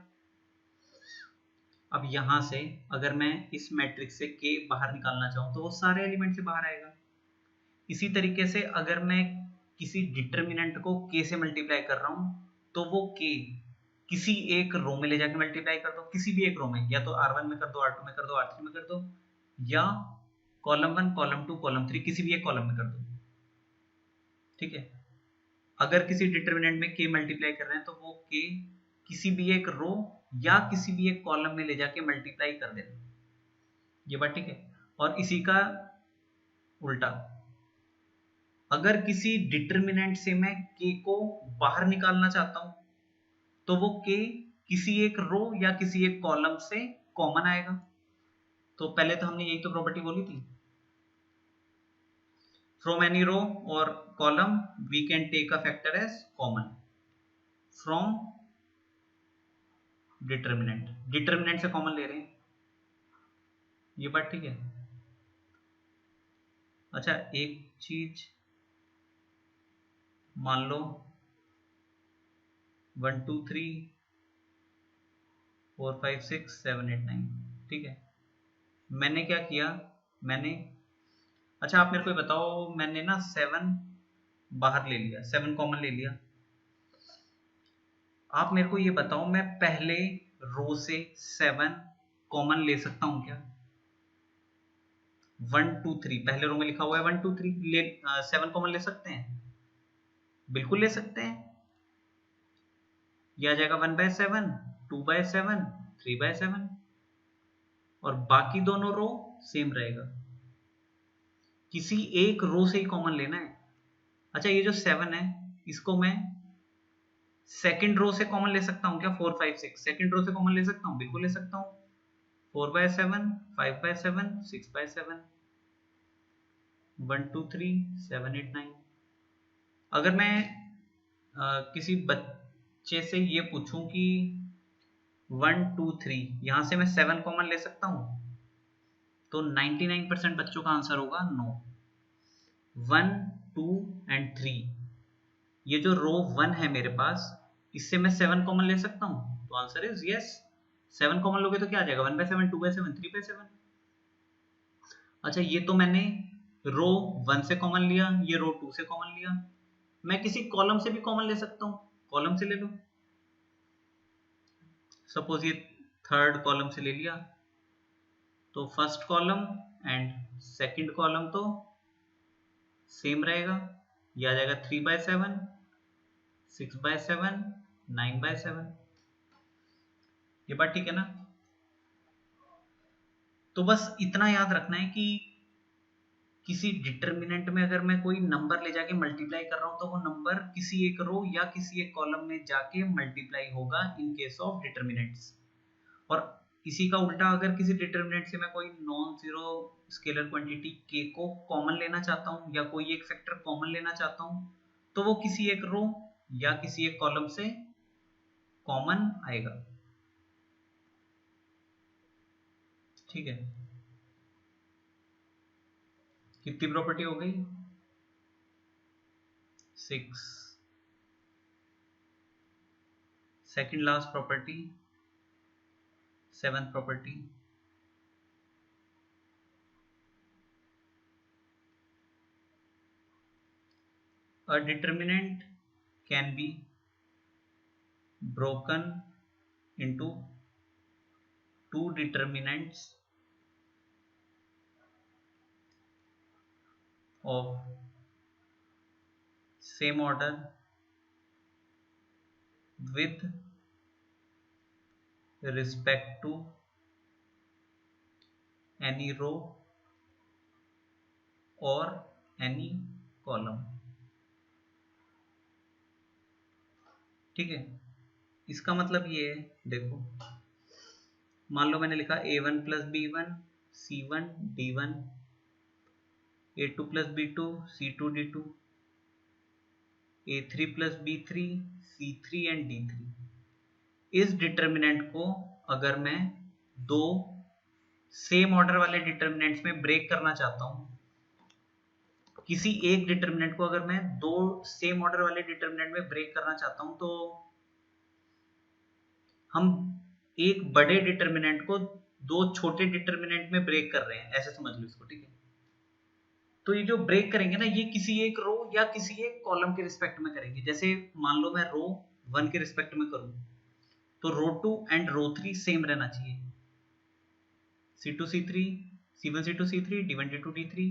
अब यहां से अगर मैं इस मैट्रिक्स से k बाहर निकालना चाहूं तो वो सारे एलिमेंट से बाहर आएगा। इसी तरीके से अगर मैं किसी डिटर्मिनेंट को k से मल्टीप्लाई कर रहा हूं तो वो k किसी एक रो में ले जाके मल्टीप्लाई कर दो, किसी भी एक रो में, या तो R1 में कर दो, R2 में कर दो, R3 में कर दो, या कॉलम 1 कॉलम 2 कॉलम 3 किसी भी एक कॉलम में कर दो। ठीक है, अगर किसी डिटर्मिनेंट में k मल्टीप्लाई कर रहे हैं तो वो k किसी भी एक रो या किसी भी एक कॉलम में ले जाके मल्टीप्लाई कर देना। ये बात ठीक है। और इसी का उल्टा, अगर किसी डिटर्मिनेंट से मैं k को बाहर निकालना चाहता हूं तो वो k किसी एक रो या किसी एक कॉलम से कॉमन आएगा। तो पहले तो हमने यही तो प्रॉपर्टी बोली थी, फ्रॉम एनी रो और column we can take a factor as common from determinant, determinant से कॉमन ले रहे हैं। ये बात ठीक है। अच्छा, एक चीज मान लो 1 2 3 4 5 6 7 8 9, ठीक है, मैंने क्या किया, मैंने, अच्छा आप मेरे को बताओ, मैंने ना 7 बाहर ले लिया, 7 कॉमन ले लिया। आप मेरे को ये बताओ, मैं पहले रो से 7 कॉमन ले सकता हूं क्या? 1 2 3 पहले रो में लिखा हुआ है, 1 2 3 ले 7 कॉमन ले सकते हैं, बिल्कुल ले सकते हैं। ये आ जाएगा 1/7, 2/7, 3/7, और बाकी दोनों रो सेम रहेगा। किसी एक रो से ही कॉमन लेना है। अच्छा, ये जो 7 है इसको मैं सेकंड रो से कॉमन ले सकता हूं क्या? 4 5 6 सेकंड रो से कॉमन ले सकता हूं, बिल्कुल ले सकता हूं। 4/7, 5/7, 6/7, 1 2 3 7 8 9। अगर मैं किसी बच्चे से ये पूछूं कि 1 2 3 यहां से मैं 7 कॉमन ले सकता हूं, तो 99% बच्चों का आंसर होगा नो। 1 2 एंड 3, ये जो रो 1 है मेरे पास, इससे मैं 7 कॉमन ले सकता हूं, तो आंसर इज यस। 7 कॉमन लोगे तो क्या आ जाएगा? 1/7, 2/7, 3/7। अच्छा, ये तो मैंने रो 1 से कॉमन लिया, ये रो 2 से कॉमन लिया। मैं किसी कॉलम से भी कॉमन ले सकता हूं, कॉलम से ले लो। सपोज ये थर्ड कॉलम से ले लिया, तो first column and second column तो सेम रहेगा। ये आ जाएगा 3/7, 6/7, 9/7। ये बात ठीक है ना? तो बस इतना याद रखना है कि किसी डिटर्मिनेंट में अगर मैं कोई नंबर ले जाके मल्टीप्लाई कर रहा हूं तो वो नंबर किसी एक रो या किसी एक कॉलम में जाके मल्टीप्लाई होगा इन केस ऑफ डिटर्मिनेंट्स। और इसी का उल्टा, अगर किसी डिटर्मिनेंट से मैं कोई non zero scalar quantity k को कॉमन लेना चाहता हूं या कोई एक फैक्टर कॉमन लेना चाहता हूं तो वो किसी एक रो या किसी एक कॉलम से कॉमन आएगा। ठीक है, कितनी प्रॉपर्टी हो गई? 6। Second last property, 7th property, a determinant can be broken into two determinants of same order with respect to any row or any column। ठीक है, इसका मतलब ये है, देखो मान लो मैंने लिखा a1 + b1 c1 d1 A2 plus B2 C2 D2, A3 plus B3 C3 and D3। इस डिटर्मिनेंट को अगर मैं दो सेम ऑर्डर वाले डिटर्मिनेंट्स में ब्रेक करना चाहता हूं, किसी एक डिटर्मिनेंट को अगर मैं दो सेम ऑर्डर वाले डिटर्मिनेंट में ब्रेक करना चाहता हूं, तो हम एक बड़े डिटर्मिनेंट को दो छोटे डिटर्मिनेंट में ब्रेक कर रहे हैं, ऐसे समझ लो इसको, ठीक है। तो ये जो ब्रेक करेंगे ना, ये किसी एक रो या किसी एक कॉलम के रिस्पेक्ट में करेंगे। जैसे मान लो मैं रो 1 के रिस्पेक्ट में करूं, तो रो 2 एंड रो 3 सेम रहना चाहिए। C2 C3 C1 C2 C3 D1 D2 D3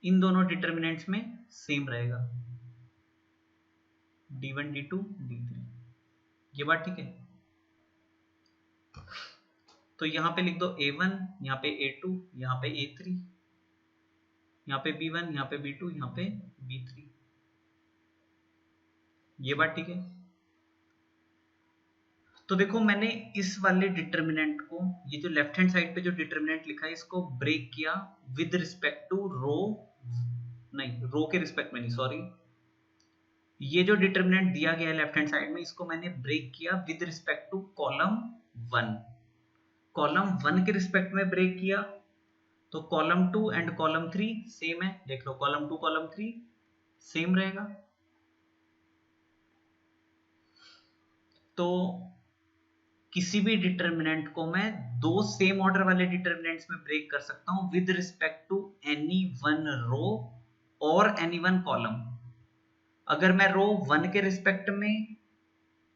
इन दोनों डिटर्मिनेंट्स में सेम रहेगा, D1 D2 D3। ये बात ठीक है। तो यहां पे लिख दो A1, यहां पे A2, यहां पे A3, यहां पे B1, यहां पे B2, यहां पे B3। ये बात ठीक है। तो देखो मैंने इस वाले डिटर्मिनेंट को, ये जो लेफ्ट हैंड साइड पे जो डिटर्मिनेंट लिखा है, इसको ब्रेक किया विद रिस्पेक्ट टू रो, नहीं रो के रिस्पेक्ट में नहीं, सॉरी, ये जो डिटर्मिनेंट दिया गया है लेफ्ट हैंड साइड में, इसको मैंने ब्रेक किया with respect to column 1। Column 1 के रिस्पेक्ट में ब्रेक किया, तो कॉलम 2 एंड कॉलम 3 सेम है। देख लो कॉलम 2 कॉलम 3 सेम रहेगा। तो किसी भी डिटर्मिनेंट को मैं दो सेम ऑर्डर वाले डिटर्मिनेंट्स में ब्रेक कर सकता हूं with respect to any one row और एनी वन कॉलम। अगर मैं रो 1 के रिस्पेक्ट में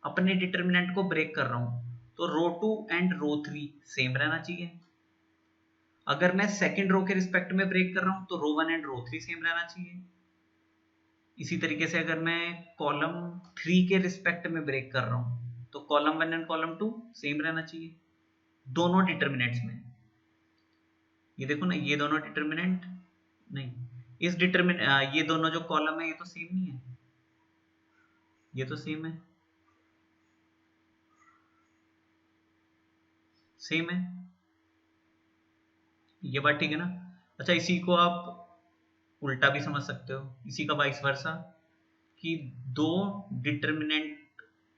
अपने डिटर्मिनेंट को ब्रेक कर रहा हूं, तो रो 2 एंड रो 3 सेम रहना चाहिए। अगर मैं सेकंड रो के रिस्पेक्ट में ब्रेक कर रहा हूं, तो रो 1 एंड रो 3 सेम रहना चाहिए। इसी तरीके से अगर मैं कॉलम 3 के रिस्पेक्ट में ब्रेक कर रहा हूं, तो कॉलम 1 एंड कॉलम 2 सेम रहना चाहिए दोनों डिटर्मिनेंट्स में। ये देखो ना, ये दोनों डिटर्मिनेंट नहीं, इस ये दोनों जो कॉलम है ये तो सेम नहीं है, ये तो सेम है, सेम है। ये बात ठीक है ना। अच्छा, इसी को आप उल्टा भी समझ सकते हो, इसी का वाइस वर्सा, कि दो डिटर्मिनेंट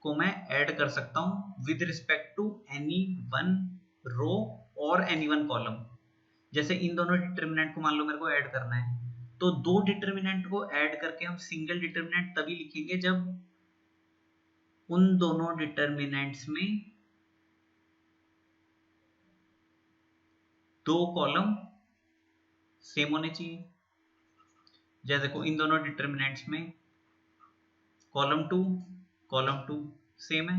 को मैं ऐड कर सकता हूं with respect to any one row और एनी वन कॉलम। जैसे इन दोनों डिटर्मिनेंट को मान लो मेरे को ऐड करना है, तो दो डिटर्मिनेंट को ऐड करके हम सिंगल डिटर्मिनेंट तभी लिखेंगे जब उन दोनों डिटर्मिनेंट्स में दो कॉलम सेम होने चाहिए। जैसे देखो इन दोनों डिटर्मिनेंट्स में कॉलम 2 सेम है,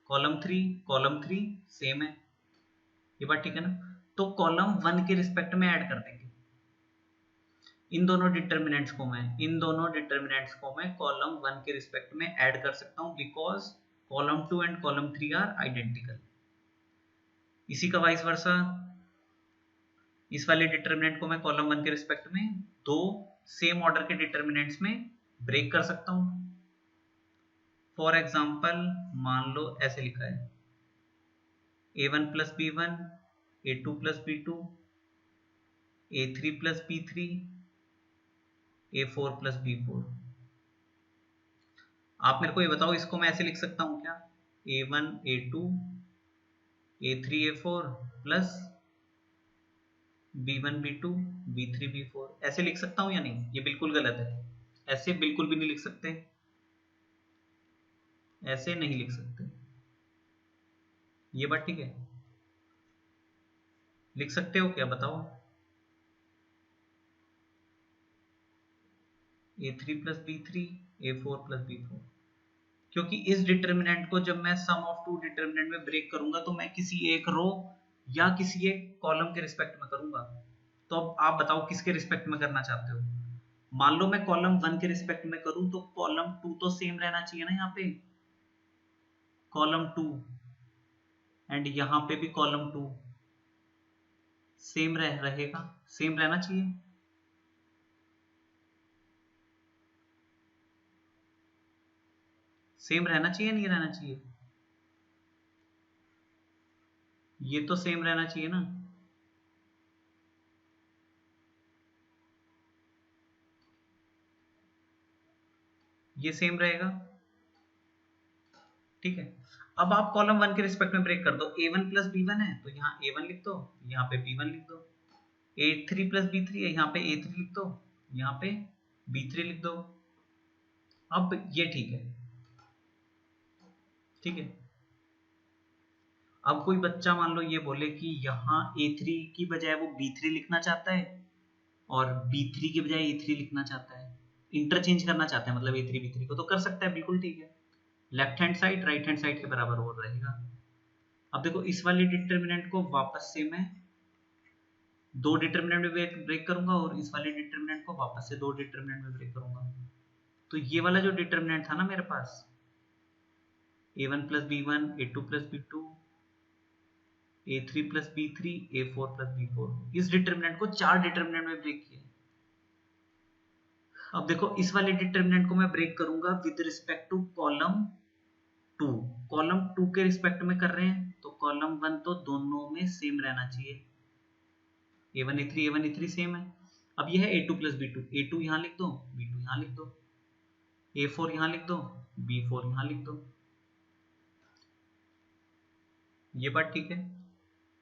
कॉलम 3 सेम है। ये बात ठीक है ना। तो कॉलम 1 के रिस्पेक्ट में ऐड कर देंगे इन दोनों डिटर्मिनेंट्स को मैं कॉलम 1 के रिस्पेक्ट में ऐड कर सकता हूं, because column 2 and column 3 are identical. इसी का वाइस वर्सा, इस वाले डिटर्मिनेंट को मैं कॉलम 1 के रिस्पेक्ट में दो सेम ऑर्डर के डिटर्मिनेंट्स में ब्रेक कर सकता हूं। फॉर एग्जाम्पल मान लो ऐसे लिखा है A1 plus B1, A2 plus B2, A3 plus B3, A4 plus B4। आप मेरे को ये बताओ, इसको मैं ऐसे लिख सकता हूं क्या, A1 A2 A3 A4 plus B1 B2 B3 B4, ऐसे लिख सकता हूं या नहीं? ये बिल्कुल गलत है, ऐसे बिल्कुल भी नहीं लिख सकते, ऐसे नहीं लिख सकते। ये बात ठीक है, लिख सकते हो क्या बताओ? A3 plus B3 A4 plus B4, क्योंकि इस डिटर्मिनेंट को जब मैं सम ऑफ टू डिटर्मिनेंट में ब्रेक करूंगा, तो मैं किसी एक रो या किसी एक कॉलम के रिस्पेक्ट में करूंगा। तो अब आप बताओ किसके रिस्पेक्ट में करना चाहते हो। मान लो मैं कॉलम 1 के रिस्पेक्ट में करूं, तो कॉलम 2 तो सेम रहना चाहिए ना, यहाँ पे कॉलम 2 एंड यहाँ पे भी कॉलम 2 सेम रहेगा, सेम रहना चाहिए। सेम रहना चाहिए नहीं रहना चाहिए? ये तो सेम रहना चाहिए ना। ये सेम रहेगा, ठीक है। अब आप कॉलम वन के रिस्पेक्ट में ब्रेक कर दो, a1 प्लस b1 है तो यहाँ a1 लिख दो, यहाँ पे b1 लिख दो। a3 प्लस b3 है, यहाँ पे a3 लिख दो, यहाँ पे b3 लिख दो। अब ये ठीक है, ठीक है। अब कोई बच्चा मान लो ये बोले कि यहाँ a3 की बजाय वो b3 लिखना चाहता है और b3 की बजाय a3 लिखना चाहता है, इंटरचेंज करना चाहता है, मतलब a3 b3 को, तो कर सकता है, बिल्कुल ठीक है। Left hand side right hand side के बराबर हो रहेगा। अब देखो इस वाले डिटर्मिनेंट को वापस से मैं दो डिटर्मिनेंट में ब्रेक करूंगा और इस वाले डिटर्मिनेंट को वापस से दो डिटर्मिनेंट में ब्रेक करूंगा। तो ये वाला जो डिटर्मिनेंट था ना मेरे पास, a1 plus b1, a2 plus b2, a3 plus b3, a4 plus b4, इस डिटर्मिनेंट को चार डिटर्मिनेंट में ब्रेक किया। अब देखो इस वाले डिटर्मिनेंट को मैं ब्रेक करूंगा with respect to column 2, column 2 के रिस्पेक्ट में कर रहे हैं तो कॉलम 1 तो दोनों में सेम रहना चाहिए, a1 a3 सेम है। अब ये है a2 प्लस b2, a2 यहाँ लिख दो, b2 यहाँ लिख दो, a4 यहाँ लिख दो, b4 यहाँ लिख दो। ये बात ठीक है।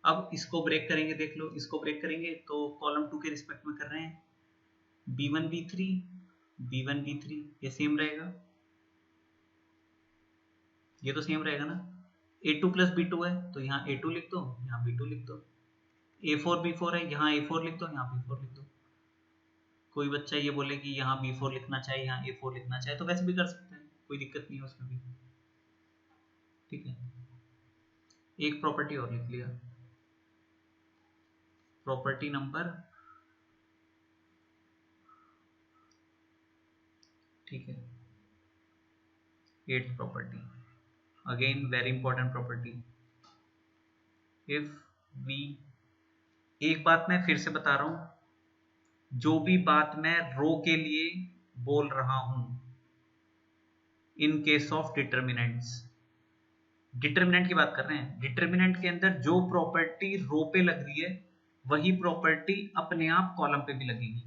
अब इसको ब्रेक करेंगे, देख लो इसको ब्रेक करेंगे तो कॉलम 2 के रिस्पेक्ट में कर रहे हैं, b1 b3 b1 b3, ये सेम रहेगा, ये तो सेम रहेगा ना। a2 प्लस b2 है तो यहाँ a2 लिख दो, यहाँ b2 लिख दो। a4 b4 है, यहाँ a4 लिख दो, यहाँ b4 लिख दो। कोई बच्चा ये बोले कि यहाँ b4 लिखना चाहिए, यहाँ a4 लिखना चाहिए, तो वैसे भी कर सकते हैं, कोई दिक्कत नहीं है उसमें भी, ठीक है। एक प्रॉपर्टी और लिख लिया, प्रॉपर्टी नंबर, ठीक है, 8th property, again very important property. If we, एक बात मैं फिर से बता रहा हूं, जो भी बात मैं रो के लिए बोल रहा हूं in case of determinants, determinant की बात कर रहे हैं, डिटर्मिनेंट के अंदर जो प्रॉपर्टी रो पे लग रही है वही प्रॉपर्टी अपने आप कॉलम पे भी लगेगी।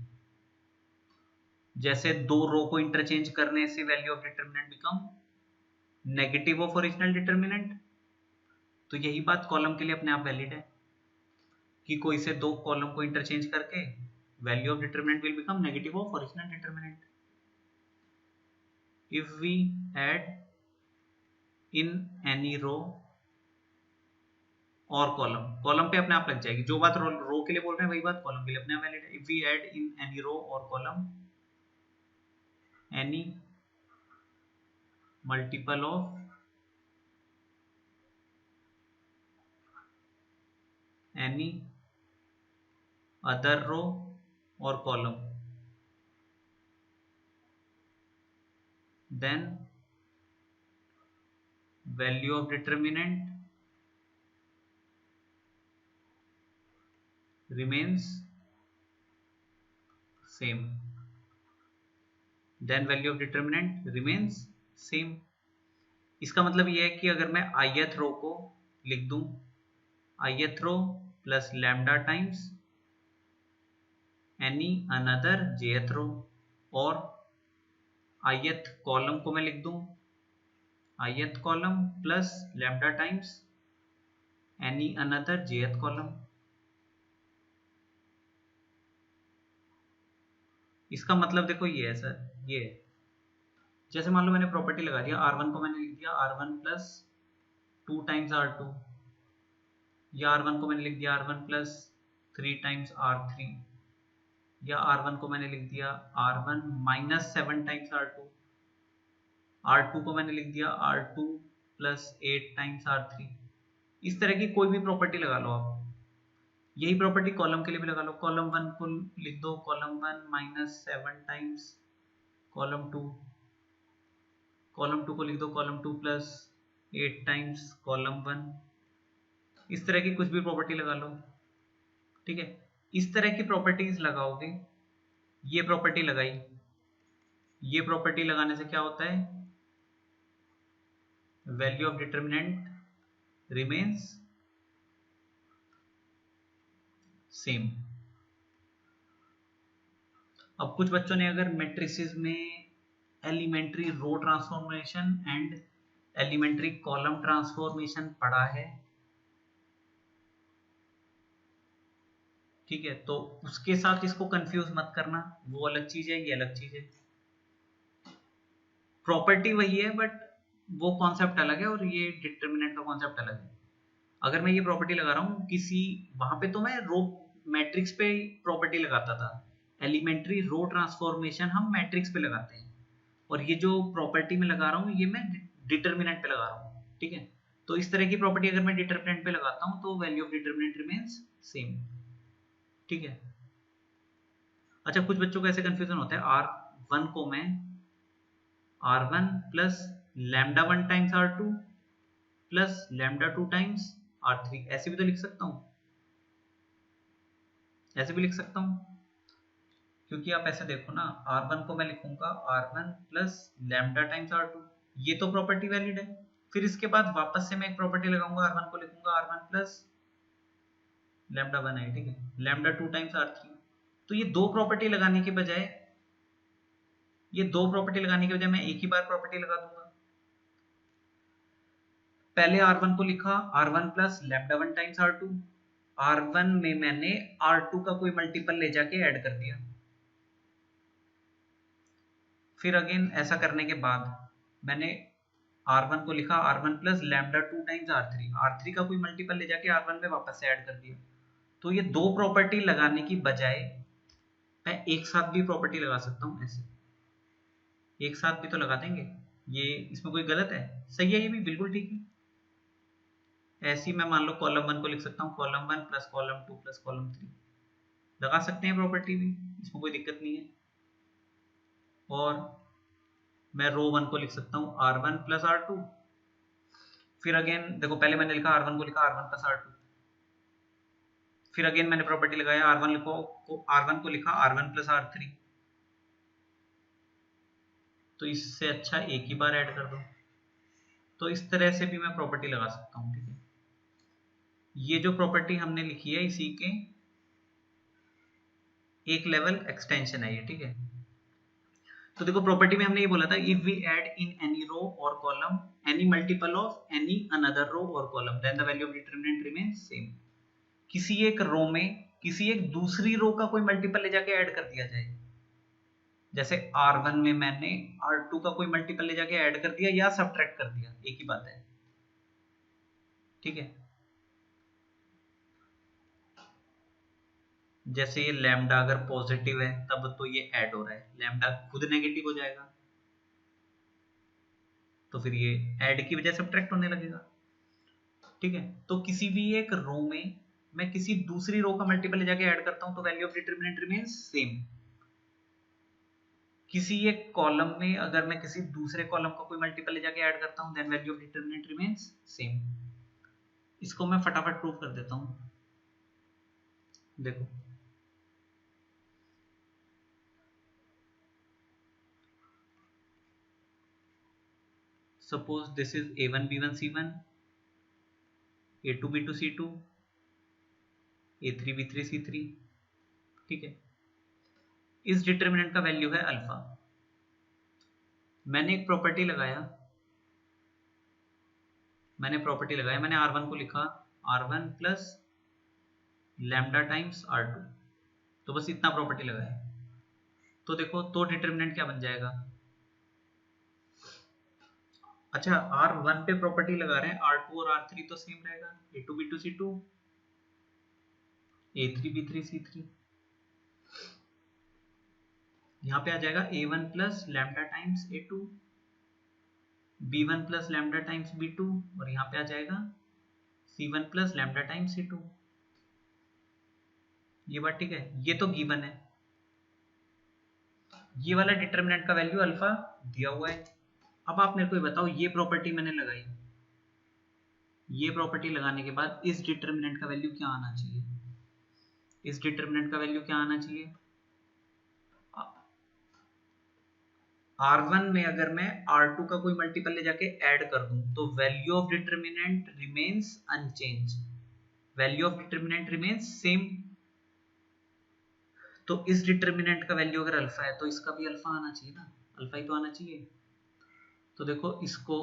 जैसे दो रो को इंटरचेंज करने से value of determinant become negative of original determinant, तो यही बात कॉलम के लिए अपने आप वैलिड है कि कोई से दो कॉलम को इंटरचेंज करके value of determinant will become negative of original determinant. If we add in any row और कॉलम, कॉलम पे अपने आप लग जाएगी, जो बात रो के लिए बोल रहे हैं वही बात कॉलम के लिए अपने आप वैलिड है। If we add in any row और column any multiple of any other row और column, then value of determinant remains same, then value of determinant remains same। इसका मतलब यह है कि अगर मैं ith रो को लिख दूं ith row plus lambda times any another jth row, और ith कॉलम को मैं लिख दूं ith column plus lambda times any another jth column. इसका मतलब देखो ये है सर, ये जैसे मान लो मैंने प्रॉपर्टी लगा दिया r1 को मैंने लिख दिया r1 प्लस 2 टाइम्स r2, या r1 को मैंने लिख दिया r1 प्लस 3 टाइम्स r3, या r1 को मैंने लिख दिया r1 minus 7 times r2, r2 को मैंने लिख दिया r2 प्लस 8 टाइम्स r3। इस तरह की कोई भी प्रॉपर्टी लगा लो आप, यही प्रॉपर्टी कॉलम के लिए भी लगा लो, कॉलम 1 को लिख दो column 1 minus 7 times column 2, column 2 को लिख दो कॉलम 2 प्लस 8 टाइम्स कॉलम 1, इस तरह की कुछ भी प्रॉपर्टी लगा लो, ठीक है। इस तरह की प्रॉपर्टीज लगाओगे, ये प्रॉपर्टी लगाई, ये प्रॉपर्टी लगाने से क्या होता है, value of determinant remains same. अब कुछ बच्चों ने अगर मैट्रिसेस में elementary row transformation and elementary column transformation पढ़ा है, ठीक है। तो उसके साथ इसको कंफ्यूज मत करना, वो अलग चीज है, ये अलग चीज है। प्रॉपर्टी वही है बट वो कॉन्सेप्ट अलग है और ये डिटर्मिनेंट का कॉन्सेप्ट अलग है। अगर मैं ये प्रॉपर्टी लगा रहा हूँ किसी, वहां पे तो मैं रो मैट्रिक्स पे प्रॉपर्टी लगाता था, एलिमेंट्री रो ट्रांसफॉर्मेशन हम मैट्रिक्स पे लगाते हैं, और ये जो प्रॉपर्टी में लगा रहा हूँ ये मैं डिटर्मिनेंट पे लगा रहा हूँ, ठीक है। तो इस तरह की प्रॉपर्टी अगर मैं डिटर्मिनेंट पे लगाता हूँ तो value of determinant remains same, ठीक है। अच्छा, कुछ बच्चों को ऐसे कंफ्यूजन होता है, R1 को मैं R1 plus lambda 1 times R2 plus lambda 2 times R3 ऐसे भी तो लिख सकता हूँ, ऐसे भी लिख सकता हूँ, क्योंकि आप ऐसे देखो ना, R1 को मैं लिखूंगा R1 plus lambda times R2, ये तो प्रॉपर्टी वैलिड है। फिर इसके बाद वापस से मैं एक प्रॉपर्टी लगाऊंगा, R1 को लिखूंगा R1 प्लस लैम्डा 1 है, ठीक है, लैम्डा 2 टाइम्स R3। तो ये दो प्रॉपर्टी लगाने के बजाय, मैं एक ही बार प्रॉपर्टी लगा दूंगा। पहले R1 को लिखा R1 plus lambda 1 times R2, R1 में मैंने R2 का कोई मल्टीपल ले जाके ऐड कर दिया। फिर अगेन ऐसा करने के बाद मैंने R1 को लिखा R1 plus lambda 2 times R3, R3 का कोई मल्टीपल ले जाके R1 में वापस से ऐड कर दिया। तो ये दो प्रॉपर्टी लगाने की बजाय मैं एक साथ भी प्रॉपर्टी लगा सकता हूँ, ऐसे एक साथ भी तो लगा देंगे, ये इसमें कोई गलत है? सही है, ये भी बिल्कुल ठीक है। ऐसे ही मैं मान लो कॉलम 1 को लिख सकता हूँ column 1 plus column 2 plus column 3, लगा सकते हैं प्रॉपर्टी भी, इसमें कोई दिक्कत नहीं है। और मैं रो 1 को लिख सकता हूँ R1 प्लस R2, फिर अगेन देखो पहले मैंने लिखा R1 को लिखा R1 प्लस R2, फिर अगेन मैंने प्रॉपर्टी लगाया R1 को लिखा R1 प्लस R3। तो इससे अच्छा एक ही बार ऐड कर दो। तो इस तरह से भी मैं प्रॉपर्टी लगा सकता हूँ, ठीक है। ये जो प्रॉपर्टी हमने लिखी है इसी के एक लेवल एक्सटेंशन है ये, ठीक है। तो देखो प्रॉपर्टी में हमने ये बोला था, if we add in any row और column any multiple of any another row और column then the value of determinant remains same. किसी एक रो में किसी एक दूसरी रो का कोई मल्टीपल ले जाके ऐड कर दिया जाए, जैसे R1 में मैंने R2 का कोई मल्टीपल ले जाके ऐड कर दिया या सब्ट्रैक्ट कर दिया, एक ही बात है, ठीक है। जैसे ये लैम्डा अगर पॉजिटिव है तब तो ये ऐड हो रहा है, लैम्डा खुद नेगेटिव हो जाएगा तो फिर ये ऐड की वजह सब्ट्रैक्ट होने लगेगा, ठीक है। तो किसी भी एक रो में मैं किसी दूसरी रो का मल्टीपल ले जाके ऐड करता हूं तो value of determinant remains same. किसी एक कॉलम में अगर मैं किसी दूसरे कॉलम का कोई मल्टीपल ले जाके ऐड करता हूं then value of determinant remains same. इसको मैं फटाफट प्रूव कर देता हूं, देखो suppose this is A1 B1 C1, A2 B2 C2, A3 B3 C3, ठीक है। इस डिटरमिनेंट का वैल्यू है अल्फा। मैंने एक प्रॉपर्टी लगाया, मैंने R1 को लिखा R1 plus lambda times R2, तो बस इतना प्रॉपर्टी लगाया। तो देखो तो डिटरमिनेंट क्या बन जाएगा। अच्छा, R1 पे प्रॉपर्टी लगा रहे हैं, R2 और R3 तो सेम रहेगा, A2 B2 C2, A3 B3 C3। यहाँ पे आ जाएगा A1 plus lambda times A2, B1 plus lambda times B2, और यहाँ पे आ जाएगा C1 plus lambda times C2। ये बात ठीक है, ये तो गिवन है, ये वाला डिटरमिनेंट का वैल्यू अल्फा दिया हुआ है। अब आप मेरे को बताओ, ये प्रॉपर्टी मैंने लगाई, ये प्रॉपर्टी लगाने के बाद इस डिटरमिनेंट का वैल्यू क्या आना चाहिए, इस डिटरमिनेंट का वैल्यू क्या आना चाहिए। R1 में अगर मैं R2 का कोई मल्टीपल ले जाके ऐड कर दूं तो value of determinant remains unchanged, value of determinant remains same. तो इस डिटरमिनेंट का वैल्यू अगर अल्फा है तो इसका भी अल्फा आना चाहिए ना, अल्फा ही तो आना चाहिए। तो देखो इसको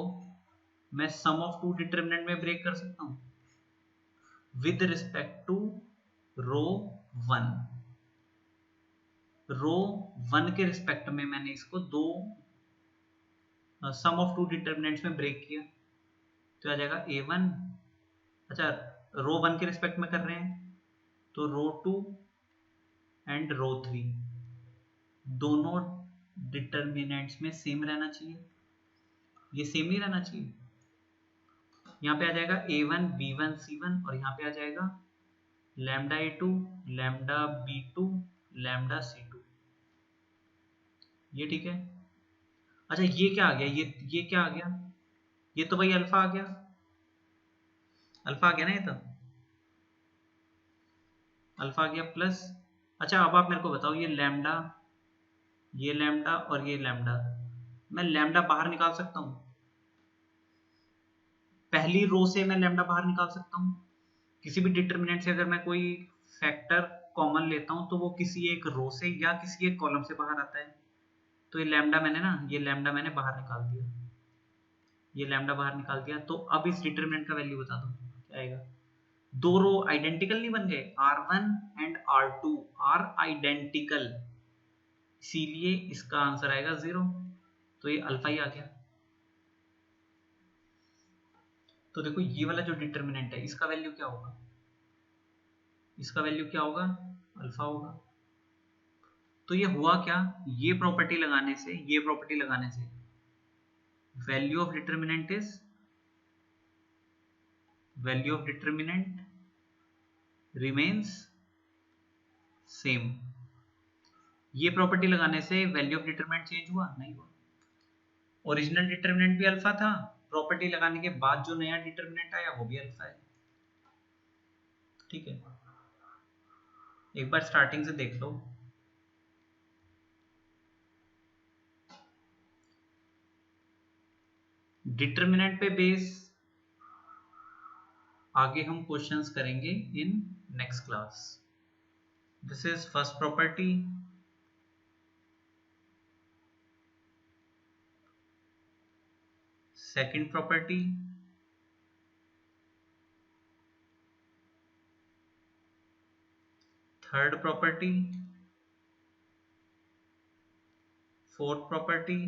मैं सम ऑफ टू डिटर्मिनेंट में ब्रेक कर सकता हूँ विद रिस्पेक्ट टू रो 1। रो 1 के रिस्पेक्ट में मैंने इसको दो सम ऑफ टू डिटर्मिनेंट्स में ब्रेक किया, तो आ जाएगा A1। अच्छा, रो 1 के रिस्पेक्ट में कर रहे हैं तो रो 2 एंड रो 3 दोनों डिटर्मिनेंट्स में सेम रहना चाहिए। ये सेम नहीं रहना चाहिए। यहाँ पे आ जाएगा A1 B1 C1 और यहाँ पे आ जाएगा lambda A2 lambda B2 lambda C2। ये ठीक है। अच्छा, ये क्या आ गया? ये क्या आ गया? ये तो भाई अल्फा आ गया। अल्फा आ गया ना? ये तो अल्फा आ गया प्लस। अच्छा, अब आप मेरे को बताओ, ये लैम्डा और ये लैम्डा, मैं लैम्डा बाहर निकाल सकता हूँ? पहली रो से मैं लैम्डा बाहर निकाल सकता हूँ। किसी भी डिटर्मिनेंट से अगर मैं कोई फैक्टर कॉमन लेता हूँ तो वो किसी एक रो से या किसी एक कॉलम से बाहर आता है। तो ये लैम्डा मैंने बाहर निकाल दिया। ये लैम्डा बाहर निकाल दिया। तो अब इस डिटर्मिनेंट का वैल्यू बता दो क्या आएगा। दो रो आइडेंटिकल नहीं बन गए? R1 and R2 are identical, इसीलिए इसका आंसर आएगा 0। तो ये अल्फा ही आ गया। तो देखो ये वाला जो डिटर्मिनेंट है इसका वैल्यू क्या होगा? इसका वैल्यू क्या होगा? अल्फा होगा। तो ये हुआ क्या? ये प्रॉपर्टी लगाने से value of determinant remains same. ये प्रॉपर्टी लगाने से वैल्यू ऑफ डिटर्मिनेंट चेंज हुआ? नहीं हुआ। ओरिजिनल डिटर्मिनेंट भी अल्फा था, प्रॉपर्टी लगाने के बाद जो नया डिटर्मिनेंट आया वो भी अल्फा है। ठीक है, एक बार स्टार्टिंग से देख लो। डिटर्मिनेंट पे बेस आगे हम क्वेश्चंस करेंगे in next class. This is first property, second property, third property, fourth property,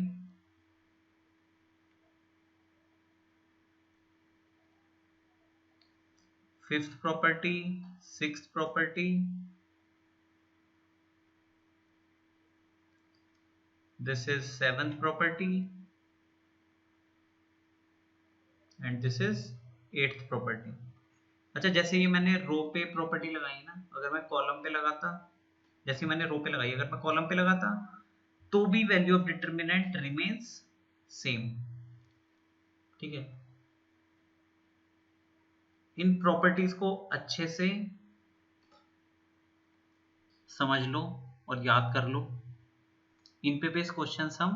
fifth property, sixth property, this is seventh property and this is eighth property। अच्छा, जैसे ये मैंने रो पे प्रॉपर्टी लगाई ना, अगर मैं कॉलम पे लगाता, जैसे मैंने रो पे लगाई, अगर मैं कॉलम पे लगाता तो भी value of determinant remains same. ठीक है, इन प्रॉपर्टीज को अच्छे से समझ लो और याद कर लो। इन पे बेस्ड क्वेश्चंस हम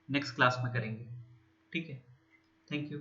नेक्स्ट क्लास में करेंगे। ठीक है, थैंक यू।